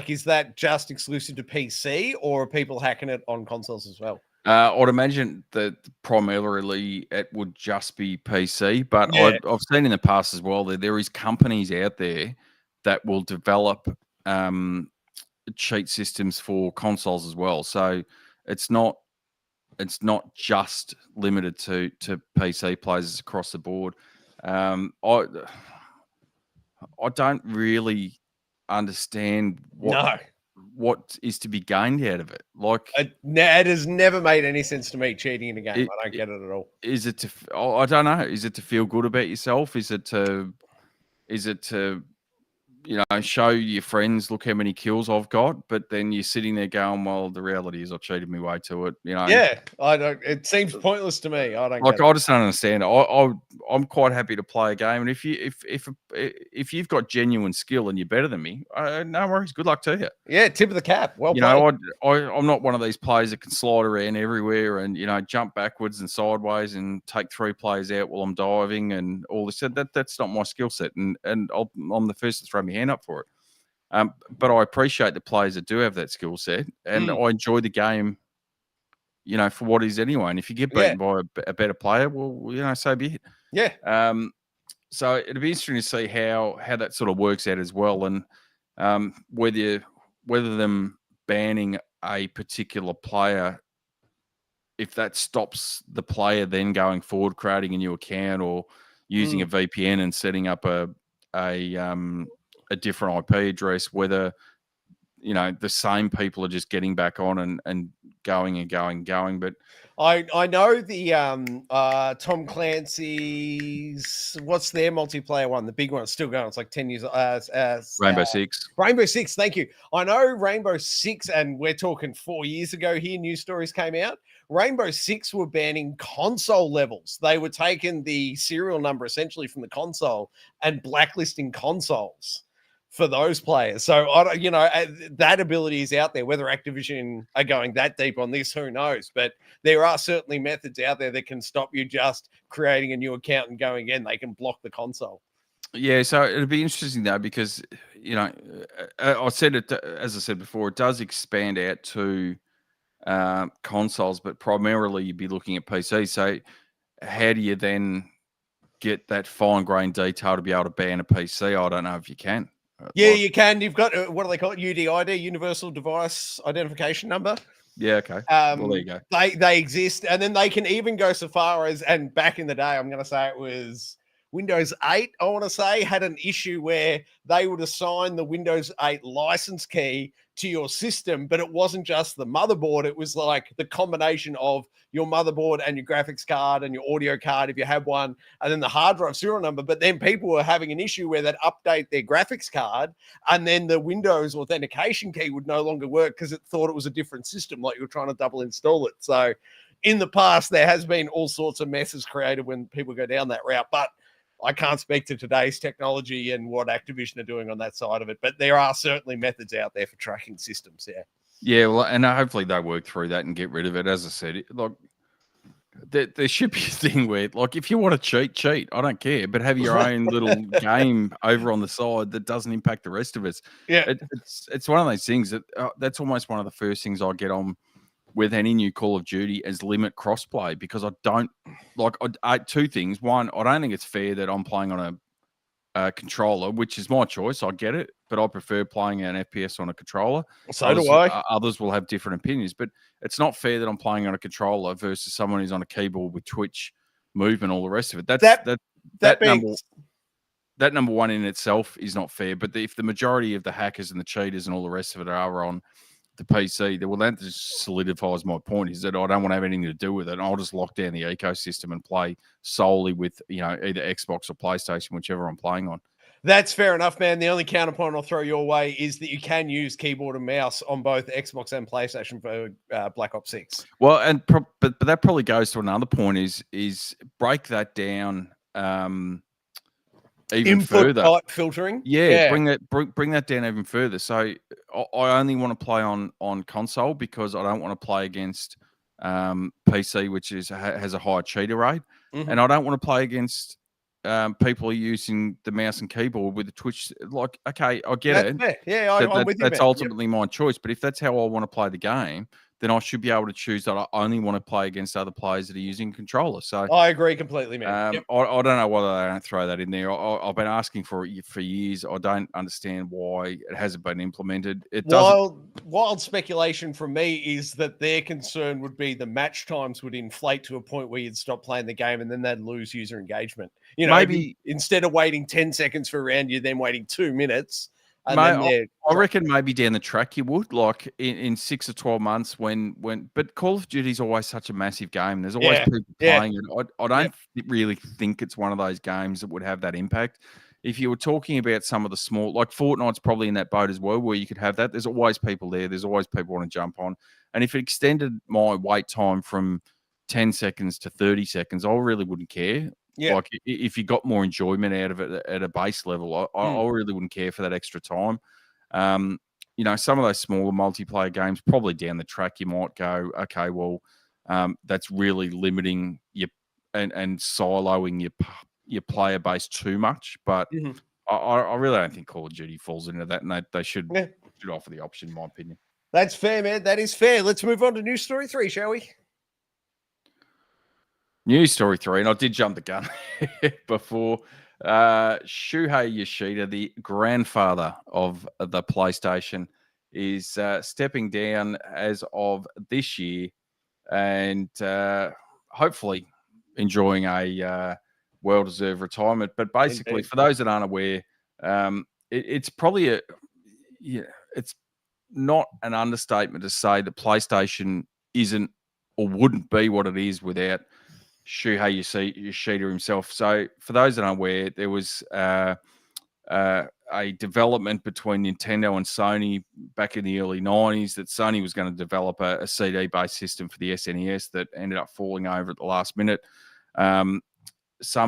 Speaker 1: is that just exclusive to PC, or are people hacking it on consoles as well?
Speaker 2: I'd imagine that primarily it would just be PC, but I've seen in the past as well that there is companies out there that will develop cheat systems for consoles as well. So it's not just limited to PC players across the board. I don't really understand what is to be gained out of it. Like,
Speaker 1: it has never made any sense to me, cheating in a game. I don't get it at all.
Speaker 2: Is it I don't know. Is it to feel good about yourself? Is it to you know, show your friends, look how many kills I've got, but then you're sitting there going, well, the reality is I cheated my way to it, you know?
Speaker 1: Yeah, I don't. It seems pointless to me. I don't.
Speaker 2: Like, I just don't understand it. I'm quite happy to play a game, and if you've got genuine skill and you're better than me, no worries. Good luck to you.
Speaker 1: Yeah, tip of the cap. Well,
Speaker 2: you know, I'm not one of these players that can slide around everywhere and, you know, jump backwards and sideways and take 3 players out while I'm diving and all this. That's not my skill set, and I'm the first to throw my hand up for it. But I appreciate the players that do have that skill set, and I enjoy the game for what is anyway. And if you get beaten by a better player, well, so be it.
Speaker 1: Yeah.
Speaker 2: So it'd be interesting to see how that sort of works out as well, and whether them banning a particular player, if that stops the player then going forward, creating a new account or using a VPN and setting up a different IP address, whether the same people are just getting back on and going. But
Speaker 1: I know the Tom Clancy's, what's their multiplayer one? The big one, it's still going. It's like 10 years.
Speaker 2: Rainbow Six.
Speaker 1: Rainbow Six, thank you. I know Rainbow Six, and we're talking 4 years ago here, news stories came out. Rainbow Six were banning console levels. They were taking the serial number essentially from the console and blacklisting consoles for those players. So, that ability is out there. Whether Activision are going that deep on this, who knows? But there are certainly methods out there that can stop you just creating a new account and going in. They can block the console.
Speaker 2: Yeah, so it'll be interesting though, because I said it, as I said before, it does expand out to consoles, but primarily you'd be looking at PC. So how do you then get that fine-grained detail to be able to ban a PC? I don't know if you can.
Speaker 1: Yeah, you can. You've got, what do they call it? UDID, Universal Device Identification Number.
Speaker 2: Yeah, okay. Well, there you go.
Speaker 1: They exist, and then they can even go so far as, and back in the day, I'm going to say it was Windows 8, I want to say, had an issue where they would assign the Windows 8 license key to your system, but it wasn't just the motherboard. It was like the combination of your motherboard and your graphics card and your audio card, if you have one, and then the hard drive serial number. But then people were having an issue where they'd update their graphics card and then the Windows authentication key would no longer work because it thought it was a different system, like you were trying to double install it. So in the past, there has been all sorts of messes created when people go down that route. But I can't speak to today's technology and what Activision are doing on that side of it, but there are certainly methods out there for tracking systems. Yeah.
Speaker 2: Yeah. Well, and hopefully they work through that and get rid of it. As I said, there should be a thing where, like, if you want to cheat. I don't care, but have your own little game over on the side that doesn't impact the rest of us.
Speaker 1: Yeah.
Speaker 2: It's one of those things that that's almost one of the first things I get on with any new Call of Duty is limit crossplay, because I don't like two things. One, I don't think it's fair that I'm playing on a controller, which is my choice. I get it, but I prefer playing an FPS on a controller.
Speaker 1: So do I.
Speaker 2: Others will have different opinions, but it's not fair that I'm playing on a controller versus someone who's on a keyboard with Twitch movement, all the rest of it. That number one in itself is not fair. But if the majority of the hackers and the cheaters and all the rest of it are on the PC, that just solidifies my point, is that I don't want to have anything to do with it. And I'll just lock down the ecosystem and play solely with, either Xbox or PlayStation, whichever I'm playing on.
Speaker 1: That's fair enough, man. The only counterpoint I'll throw your way is that you can use keyboard and mouse on both Xbox and PlayStation for Black Ops 6.
Speaker 2: Well, but that probably goes to another point, is break that down even
Speaker 1: Input
Speaker 2: further.
Speaker 1: type filtering.
Speaker 2: Yeah. Bring that down even further. So I only want to play on console because I don't want to play against PC, which has a higher cheater rate, and I don't want to play against people using the mouse and keyboard with the Twitch. Like, okay, I get it.
Speaker 1: Fair. Yeah, I'm with you.
Speaker 2: That's ultimately my choice. But if that's how I want to play the game, then I should be able to choose that I only want to play against other players that are using controller. So
Speaker 1: I agree completely, man.
Speaker 2: I don't know why they don't throw that in there. I've been asking for it for years. I don't understand why it hasn't been implemented.
Speaker 1: Wild speculation from me is that their concern would be the match times would inflate to a point where you'd stop playing the game and then they'd lose user engagement. Maybe instead of waiting 10 seconds for a round, you're then waiting 2 minutes.
Speaker 2: I reckon maybe down the track you would, like in 6 or 12 months but Call of Duty is always such a massive game. There's always people playing it. I don't really think it's one of those games that would have that impact. If you were talking about some of the small, like Fortnite's probably in that boat as well, where you could have that. There's always people there. There's always people want to jump on. And if it extended my wait time from 10 seconds to 30 seconds, I really wouldn't care. Yeah. Like if you got more enjoyment out of it at a base level, I really wouldn't care for that extra time. Some of those smaller multiplayer games, probably down the track, you might go, okay, well, that's really limiting your and siloing your player base too much. But I really don't think Call of Duty falls into that, and they should offer the option, in my opinion.
Speaker 1: That's fair, man. That is fair. Let's move on to news story 3, shall we?
Speaker 2: News story 3, and I did jump the gun before. Shuhei Yoshida, the grandfather of the PlayStation, is stepping down as of this year, and hopefully enjoying a well-deserved retirement. But basically,
Speaker 1: Indeed.
Speaker 2: for those that aren't aware, it's probably it's not an understatement to say that PlayStation isn't or wouldn't be what it is without Shuhei Yoshida himself. So, for those that aren't aware, there was a development between Nintendo and Sony back in the early 90s that Sony was going to develop a CD-based system for the SNES that ended up falling over at the last minute. Some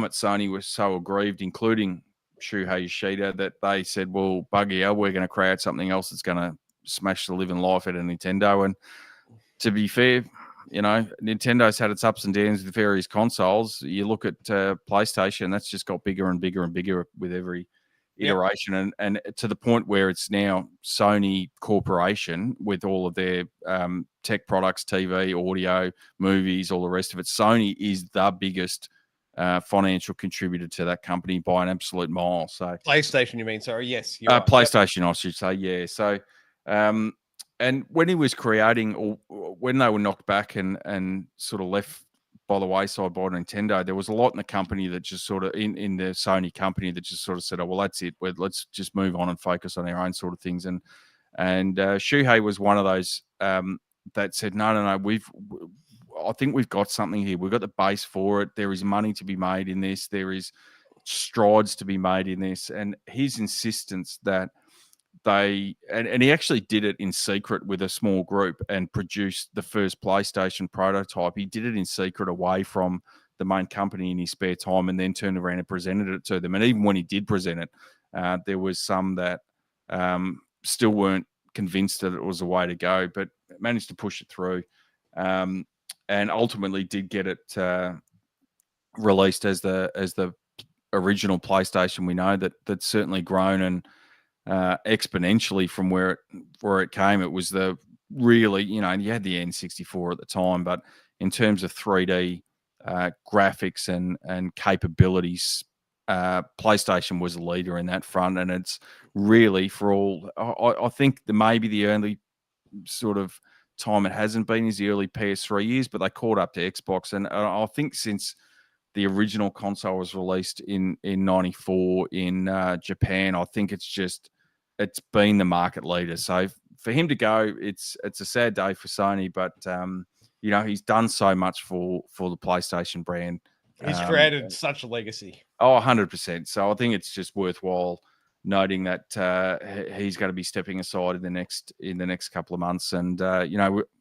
Speaker 2: at Sony were so aggrieved, including Shuhei Yoshida, that they said, well, buggy hell, we're going to create something else that's going to smash the living life out of Nintendo. And to be fair, Nintendo's had its ups and downs with various consoles. You look at PlayStation, that's just got bigger and bigger and bigger with every iteration, and to the point where it's now Sony Corporation with all of their tech products, TV, audio, movies, all the rest of it. Sony is the biggest financial contributor to that company by an absolute mile. So
Speaker 1: PlayStation, you mean? Sorry, yes, you
Speaker 2: PlayStation, I should say. Yeah. So, and when he was creating, or when they were knocked back and sort of left by the wayside by Nintendo, there was a lot in the company that just sort of in the Sony company that just sort of said, "Oh, well, that's it. Let's just move on and focus on our own sort of things." And Shuhei was one of those that said, "No, I think we've got something here. We've got the base for it. There is money to be made in this. There is strides to be made in this." And his insistence that and he actually did it in secret with a small group and produced the first PlayStation prototype. He did it in secret away from the main company in his spare time, and then turned around and presented it to them. And even when he did present it, there was some that still weren't convinced that it was the way to go, but managed to push it through, and ultimately did get it released as the original PlayStation we know, that's certainly grown and exponentially from where it came. It was the really, you had the N64 at the time, but in terms of 3D graphics and capabilities, PlayStation was a leader in that front. And it's really, for all, I think maybe the only sort of time it hasn't been is the early PS3 years, but they caught up to Xbox. And I think since the original console was released in 94 in Japan, I think it's been the market leader. So for him to go, it's a sad day for Sony, but he's done so much for the PlayStation brand.
Speaker 1: He's created such a legacy.
Speaker 2: 100%. So I think it's just worthwhile noting that he's going to be stepping aside in the next couple of months, and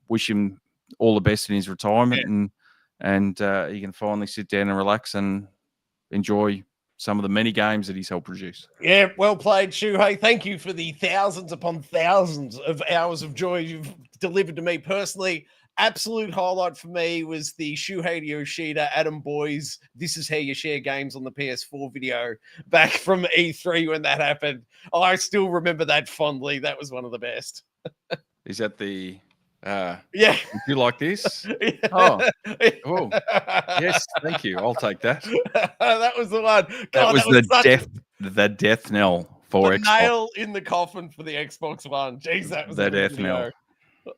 Speaker 2: wish him all the best in his retirement, and he can finally sit down and relax and enjoy some of the many games that he's helped produce.
Speaker 1: Yeah, well played, Shuhei. Thank you for the thousands upon thousands of hours of joy you've delivered to me personally. Absolute highlight for me was the Shuhei Yoshida Adam Boys "This Is How You Share Games" on the PS4 video back from E3 when that happened. I still remember that fondly. That was one of the best.
Speaker 2: Is that the
Speaker 1: yeah?
Speaker 2: Would you like this? Oh, yes, thank you. I'll take that.
Speaker 1: That was the one.
Speaker 2: God, that was the death knell for
Speaker 1: the
Speaker 2: Xbox.
Speaker 1: nail in the coffin for the Xbox One. Jeez, that was
Speaker 2: the death knell.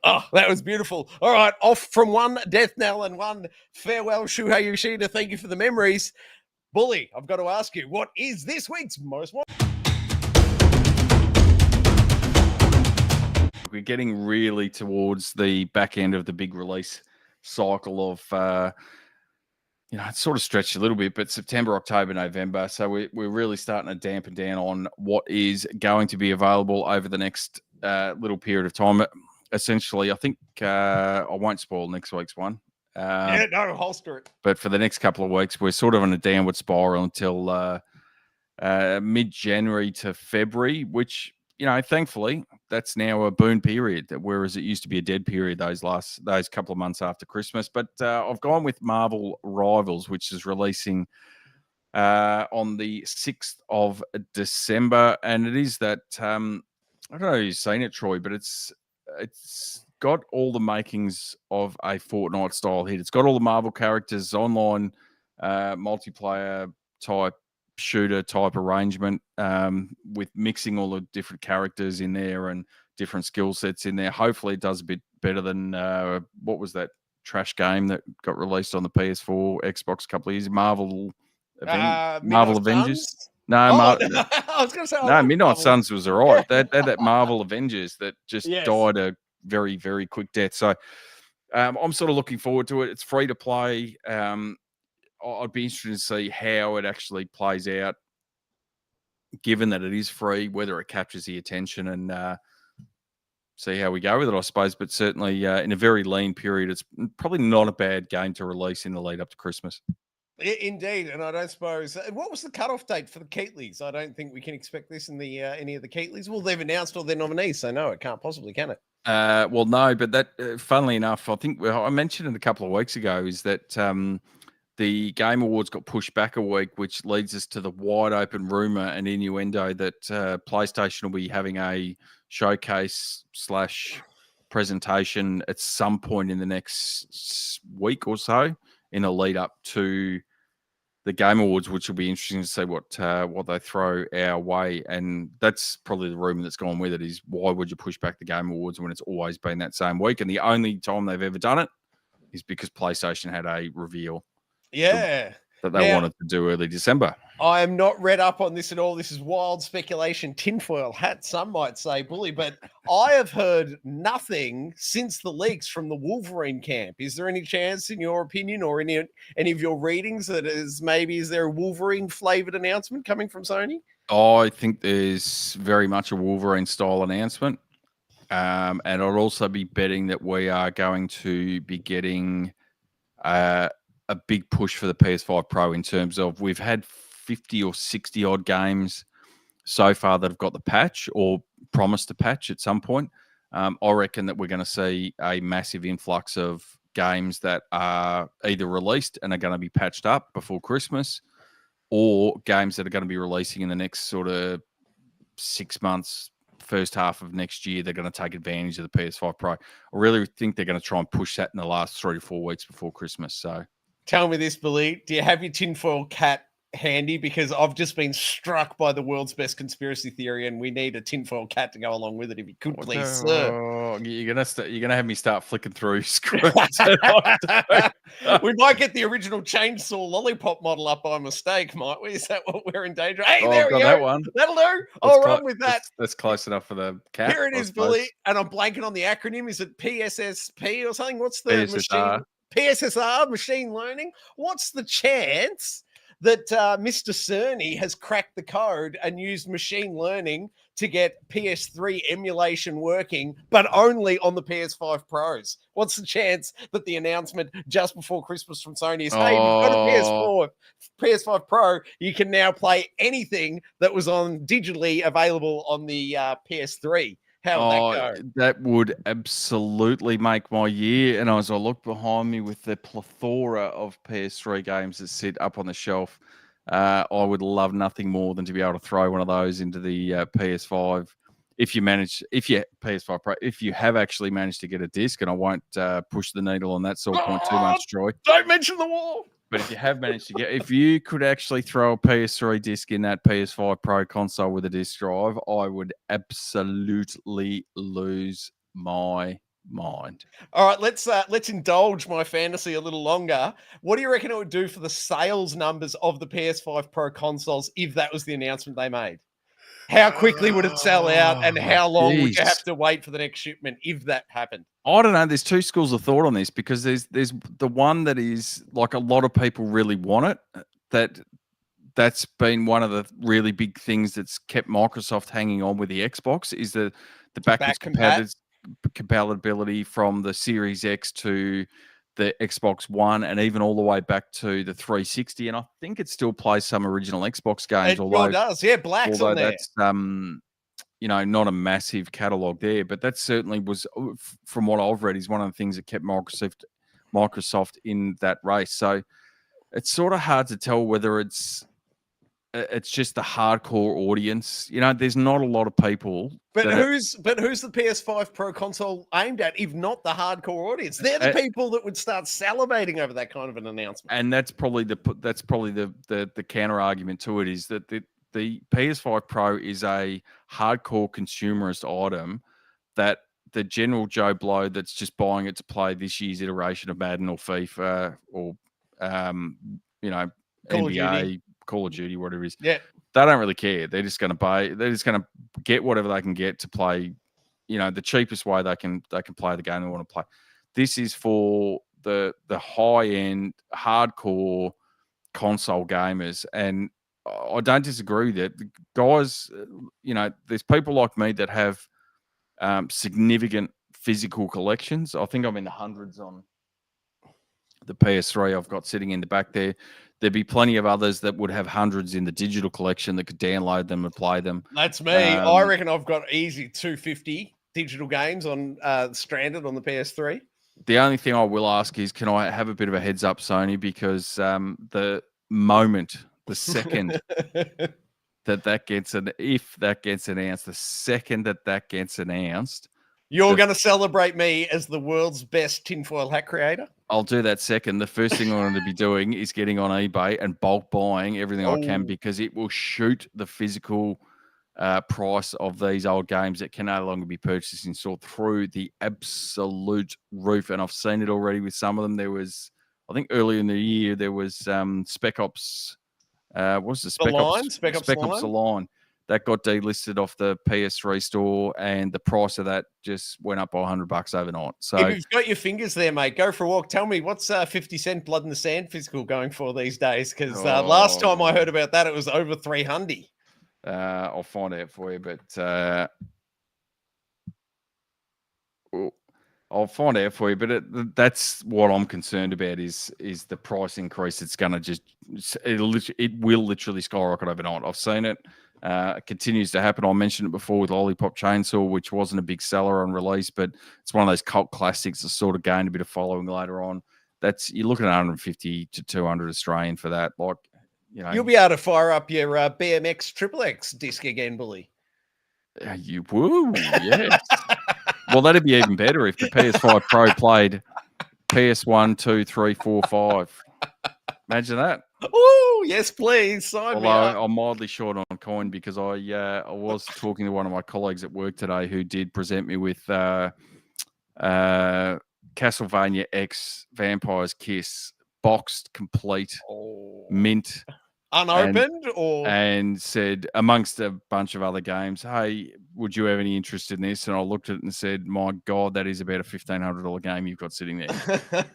Speaker 1: Oh, that was beautiful. All right, off from one death knell and one farewell, Shuhei Yoshida. Thank you for the memories. Bully, I've got to ask you, what is this week's most wanted?
Speaker 2: We're getting really towards the back end of the big release cycle of, it's sort of stretched a little bit, but September, October, November. So we're really starting to dampen down on what is going to be available over the next little period of time. Essentially, I think I won't spoil next week's one.
Speaker 1: Holster it.
Speaker 2: But for the next couple of weeks, we're sort of on a downward spiral until mid-January to February, which, thankfully, that's now a boom period, whereas it used to be a dead period those couple of months after Christmas. But I've gone with Marvel Rivals, which is releasing on the 6th of December. And it is that, I don't know if you've seen it, Troy, but it's got all the makings of a Fortnite style hit. It's got all the Marvel characters, online multiplayer type shooter type arrangement, with mixing all the different characters in there and different skill sets in there. Hopefully it does a bit better than what was that trash game that got released on the PS4, Xbox a couple of years? Marvel
Speaker 1: Midnight
Speaker 2: Avengers.
Speaker 1: Suns?
Speaker 2: No,
Speaker 1: No, I was going to say,
Speaker 2: no, Midnight Suns was all right. That Marvel Avengers that just
Speaker 1: Yes.
Speaker 2: died a very, very quick death. So I'm sort of looking forward to it. It's free to play. I'd be interested to see how it actually plays out, given that it is free, whether it captures the attention, and see how we go with it, I suppose. But certainly in a very lean period, it's probably not a bad game to release in the lead up to Christmas.
Speaker 1: Indeed, and I don't suppose what was the cutoff date for the Keatleys? I don't think we can expect this in the any of the Keatleys. Well, they've announced all their nominees, so no, it can't possibly, can it?
Speaker 2: Well, no, but that, funnily enough, I think I mentioned it a couple of weeks ago, is that the Game Awards got pushed back a week, which leads us to the wide open rumor and innuendo that PlayStation will be having a showcase / presentation at some point in the next week or so in the lead up to the Game Awards, which will be interesting to see what they throw our way. And that's probably the rumor that's gone with it, is why would you push back the Game Awards when it's always been that same week? And the only time they've ever done it is because PlayStation had a reveal that they wanted to do early December.
Speaker 1: I am not read up on this at all. This is wild speculation, tinfoil hat, some might say, Bully, but I have heard nothing since the leaks from the Wolverine camp. Is there any chance, in your opinion, or any of your readings, that is there a Wolverine flavored announcement coming from Sony?
Speaker 2: I think there's very much a Wolverine style announcement. And I'd also be betting that we are going to be getting a big push for the PS5 Pro, in terms of we've had 50 or 60 odd games so far that have got the patch or promised a patch at some point. I reckon that we're going to see a massive influx of games that are either released and are going to be patched up before Christmas, or games that are going to be releasing in the next sort of 6 months, first half of next year. They're going to take advantage of the PS5 Pro. I really think they're going to try and push that in the last 3 to 4 weeks before Christmas. So
Speaker 1: tell me this, Billy. Do you have your tinfoil cat handy? Because I've just been struck by the world's best conspiracy theory, and we need a tinfoil cat to go along with it. If you could, please, sir.
Speaker 2: You're gonna have me start flicking through screens.
Speaker 1: We might get the original chainsaw lollipop model up by mistake, might we? Is that what we're in danger? Hey, there we go.
Speaker 2: That one.
Speaker 1: That'll do. I'll run with that.
Speaker 2: That's close enough for the cat.
Speaker 1: Here it is, Billy. And I'm blanking on the acronym. Is it PSSP or something? What's the machine? PSSR, machine learning. What's the chance that Mr. Cerny has cracked the code and used machine learning to get PS3 emulation working, but only on the PS5 Pros? What's the chance that the announcement just before Christmas from Sony is, hey, you've got a PS5 Pro, you can now play anything that was on digitally available on the PS3? How would that go?
Speaker 2: That would absolutely make my year. And as I look behind me with the plethora of PS3 games that sit up on the shelf, I would love nothing more than to be able to throw one of those into the PS5. If you PS5 Pro, if you have actually managed to get a disc, and I won't push the needle on that sort of point too much, Troy.
Speaker 1: Don't mention the war.
Speaker 2: But if you have managed to if you could actually throw a PS3 disc in that PS5 Pro console with a disc drive, I would absolutely lose my mind.
Speaker 1: All right, let's indulge my fantasy a little longer. What do you reckon it would do for the sales numbers of the PS5 Pro consoles if that was the announcement they made? How quickly would it sell out, and how long would you have to wait for the next shipment if that happened?
Speaker 2: I don't know. There's two schools of thought on this, because there's the one that is like a lot of people really want it. That's been one of the really big things that's kept Microsoft hanging on with the Xbox, is the backwards compatibility from the Series X to the Xbox One, and even all the way back to the 360. And I think it still plays some original Xbox games.
Speaker 1: It does. Yeah, Black's on there.
Speaker 2: That's not a massive catalog there, but that certainly was, from what I've read, is one of the things that kept Microsoft in that race. So it's sort of hard to tell whether it's it's just the hardcore audience. You know, there's not a lot of people.
Speaker 1: But who's the PS5 Pro console aimed at, if not the hardcore audience? They're the people that would start salivating over that kind of an announcement.
Speaker 2: And that's probably the counter argument to it, is that the PS5 Pro is a hardcore consumerist item that the general Joe Blow that's just buying it to play this year's iteration of Madden or FIFA or NBA, Call of Duty, whatever it is.
Speaker 1: Yeah.
Speaker 2: They don't really care. They're just going to buy. They're just going to get whatever they can get to play. You know, the cheapest way they can play the game they want to play. This is for the high end, hardcore console gamers, and I don't disagree with it. The guys, you know, there's people like me that have significant physical collections. I think I'm in the hundreds on the PS3 I've got sitting in the back there. There'd be plenty of others that would have hundreds in the digital collection that could download them and play them.
Speaker 1: That's me. I reckon I've got easy 250 digital games on stranded on the PS3.
Speaker 2: The only thing I will ask is, can I have a bit of a heads up, Sony? Because the second that gets if that gets announced, the second that gets announced,
Speaker 1: you're going to celebrate me as the world's best tinfoil hat creator?
Speaker 2: I'll do that second. The first thing I'm going to be doing is getting on eBay and bulk buying everything I can, because it will shoot the physical price of these old games that can no longer be purchased and sold through the absolute roof. And I've seen it already with some of them. There was, I think earlier in the year, there was Spec Ops. What was the Spec Ops? Spec Ops: The Line. That got delisted off the PS3 store, and the price of that just went up by $100 overnight. So
Speaker 1: if you've got your fingers there, mate, go for a walk. Tell me, what's 50 Cent Blood in the Sand physical going for these days? Because last time I heard about that, it was over 300.
Speaker 2: I'll find out for you, but I'll find out for you. But that's what I'm concerned about is the price increase. It's going to it will literally skyrocket overnight. I've seen it. It continues to happen. I mentioned it before with Lollipop Chainsaw, which wasn't a big seller on release, but it's one of those cult classics that sort of gained a bit of following later on. You're looking at 150 to 200 Australian for that. Like, you know,
Speaker 1: you'll be able to fire up your BMX XXX disc again, Bully.
Speaker 2: You will, yes. Well, that'd be even better if the PS5 Pro played PS1, 2, 3, 4, 5. Imagine that.
Speaker 1: Oh, yes, please. Sign me up.
Speaker 2: I'm mildly short on coin because I was talking to one of my colleagues at work today who did present me with Castlevania X Vampire's Kiss, boxed, complete, mint.
Speaker 1: Unopened
Speaker 2: and said, amongst a bunch of other games, hey, would you have any interest in this? And I looked at it and said, my God, that is about a $1,500 game you've got sitting there.
Speaker 1: And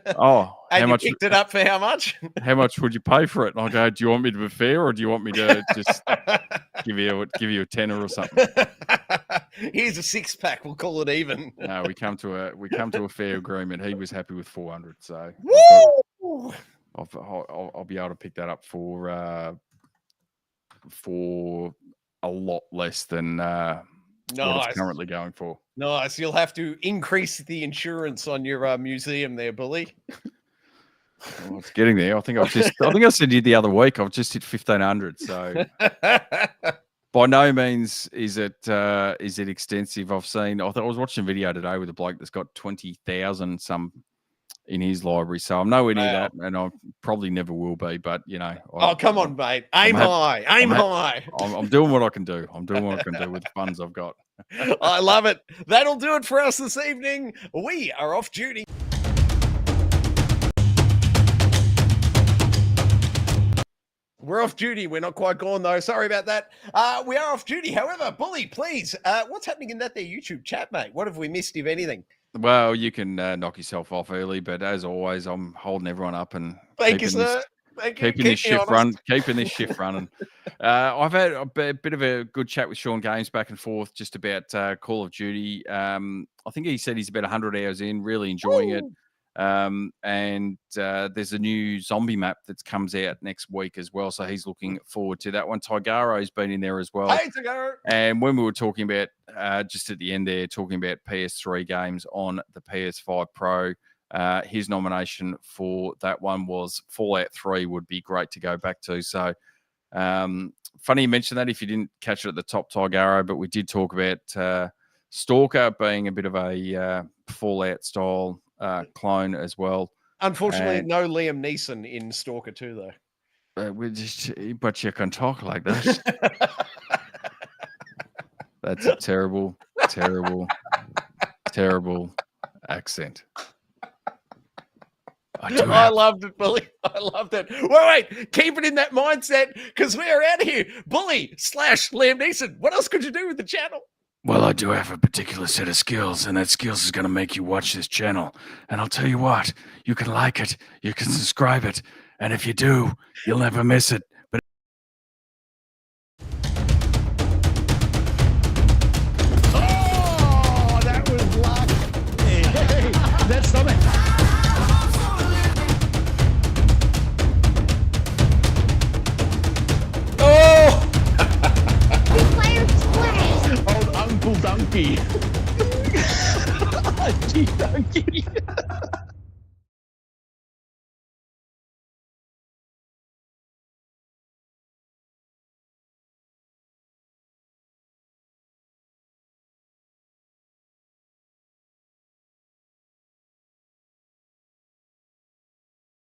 Speaker 1: how much? Picked it up for how much?
Speaker 2: How much would you pay for it? And I go, do you want me to be fair, or do you want me to just give you a tenner or something?
Speaker 1: Here's a 6-pack. We'll call it even.
Speaker 2: No, we come to a fair agreement. He was happy with 400, so.
Speaker 1: Woo!
Speaker 2: I'll be able to pick that up for a lot less than what it's currently going for.
Speaker 1: Nice. You'll have to increase the insurance on your museum there, Bully.
Speaker 2: Well, it's getting there. I think I said to you the other week, I've just hit 1,500. So by no means is it extensive. I was watching a video today with a bloke that's got 20,000 some in his library, so I'm nowhere near that, and I probably never will be. But you know,
Speaker 1: come on, mate, aim high.
Speaker 2: I'm doing what I can do. I'm doing what I can do with the funds I've got.
Speaker 1: I love it. That'll do it for us this evening. We are off duty. We're off duty. We're not quite gone, though. Sorry about that. We are off duty. However, Bully, please, what's happening in that there YouTube chat, mate? What have we missed, if anything?
Speaker 2: Well, you can knock yourself off early, but as always, I'm holding everyone up and
Speaker 1: keeping this shift
Speaker 2: running. I've had a bit of a good chat with Sean Games back and forth just about Call of Duty. I think he said he's about 100 hours in, really enjoying it. And there's a new zombie map that comes out next week as well, so he's looking forward to that one. Tigaro's been in there as well.
Speaker 1: Hey, Tigaro!
Speaker 2: And when we were talking about just at the end there, talking about PS3 games on the PS5 Pro, his nomination for that one was Fallout 3 would be great to go back to. So Funny you mentioned that if you didn't catch it at the top, Tigaro, but we did talk about Stalker being a bit of a Fallout style clone as well.
Speaker 1: Unfortunately, no Liam Neeson in Stalker 2, though.
Speaker 2: But you can talk like that. That's a terrible, terrible, terrible accent.
Speaker 1: I loved it, Bully. I loved it. Wait, keep it in that mindset because we're out of here. Bully / Liam Neeson. What else could you do with the channel?
Speaker 2: Well, I do have a particular set of skills, and that skills is going to make you watch this channel. And I'll tell you what, you can like it, you can subscribe it, and if you do, you'll never miss it. But
Speaker 1: oh, that was luck. Hey, that's something. Oh! Old Uncle Donkey. Donkey.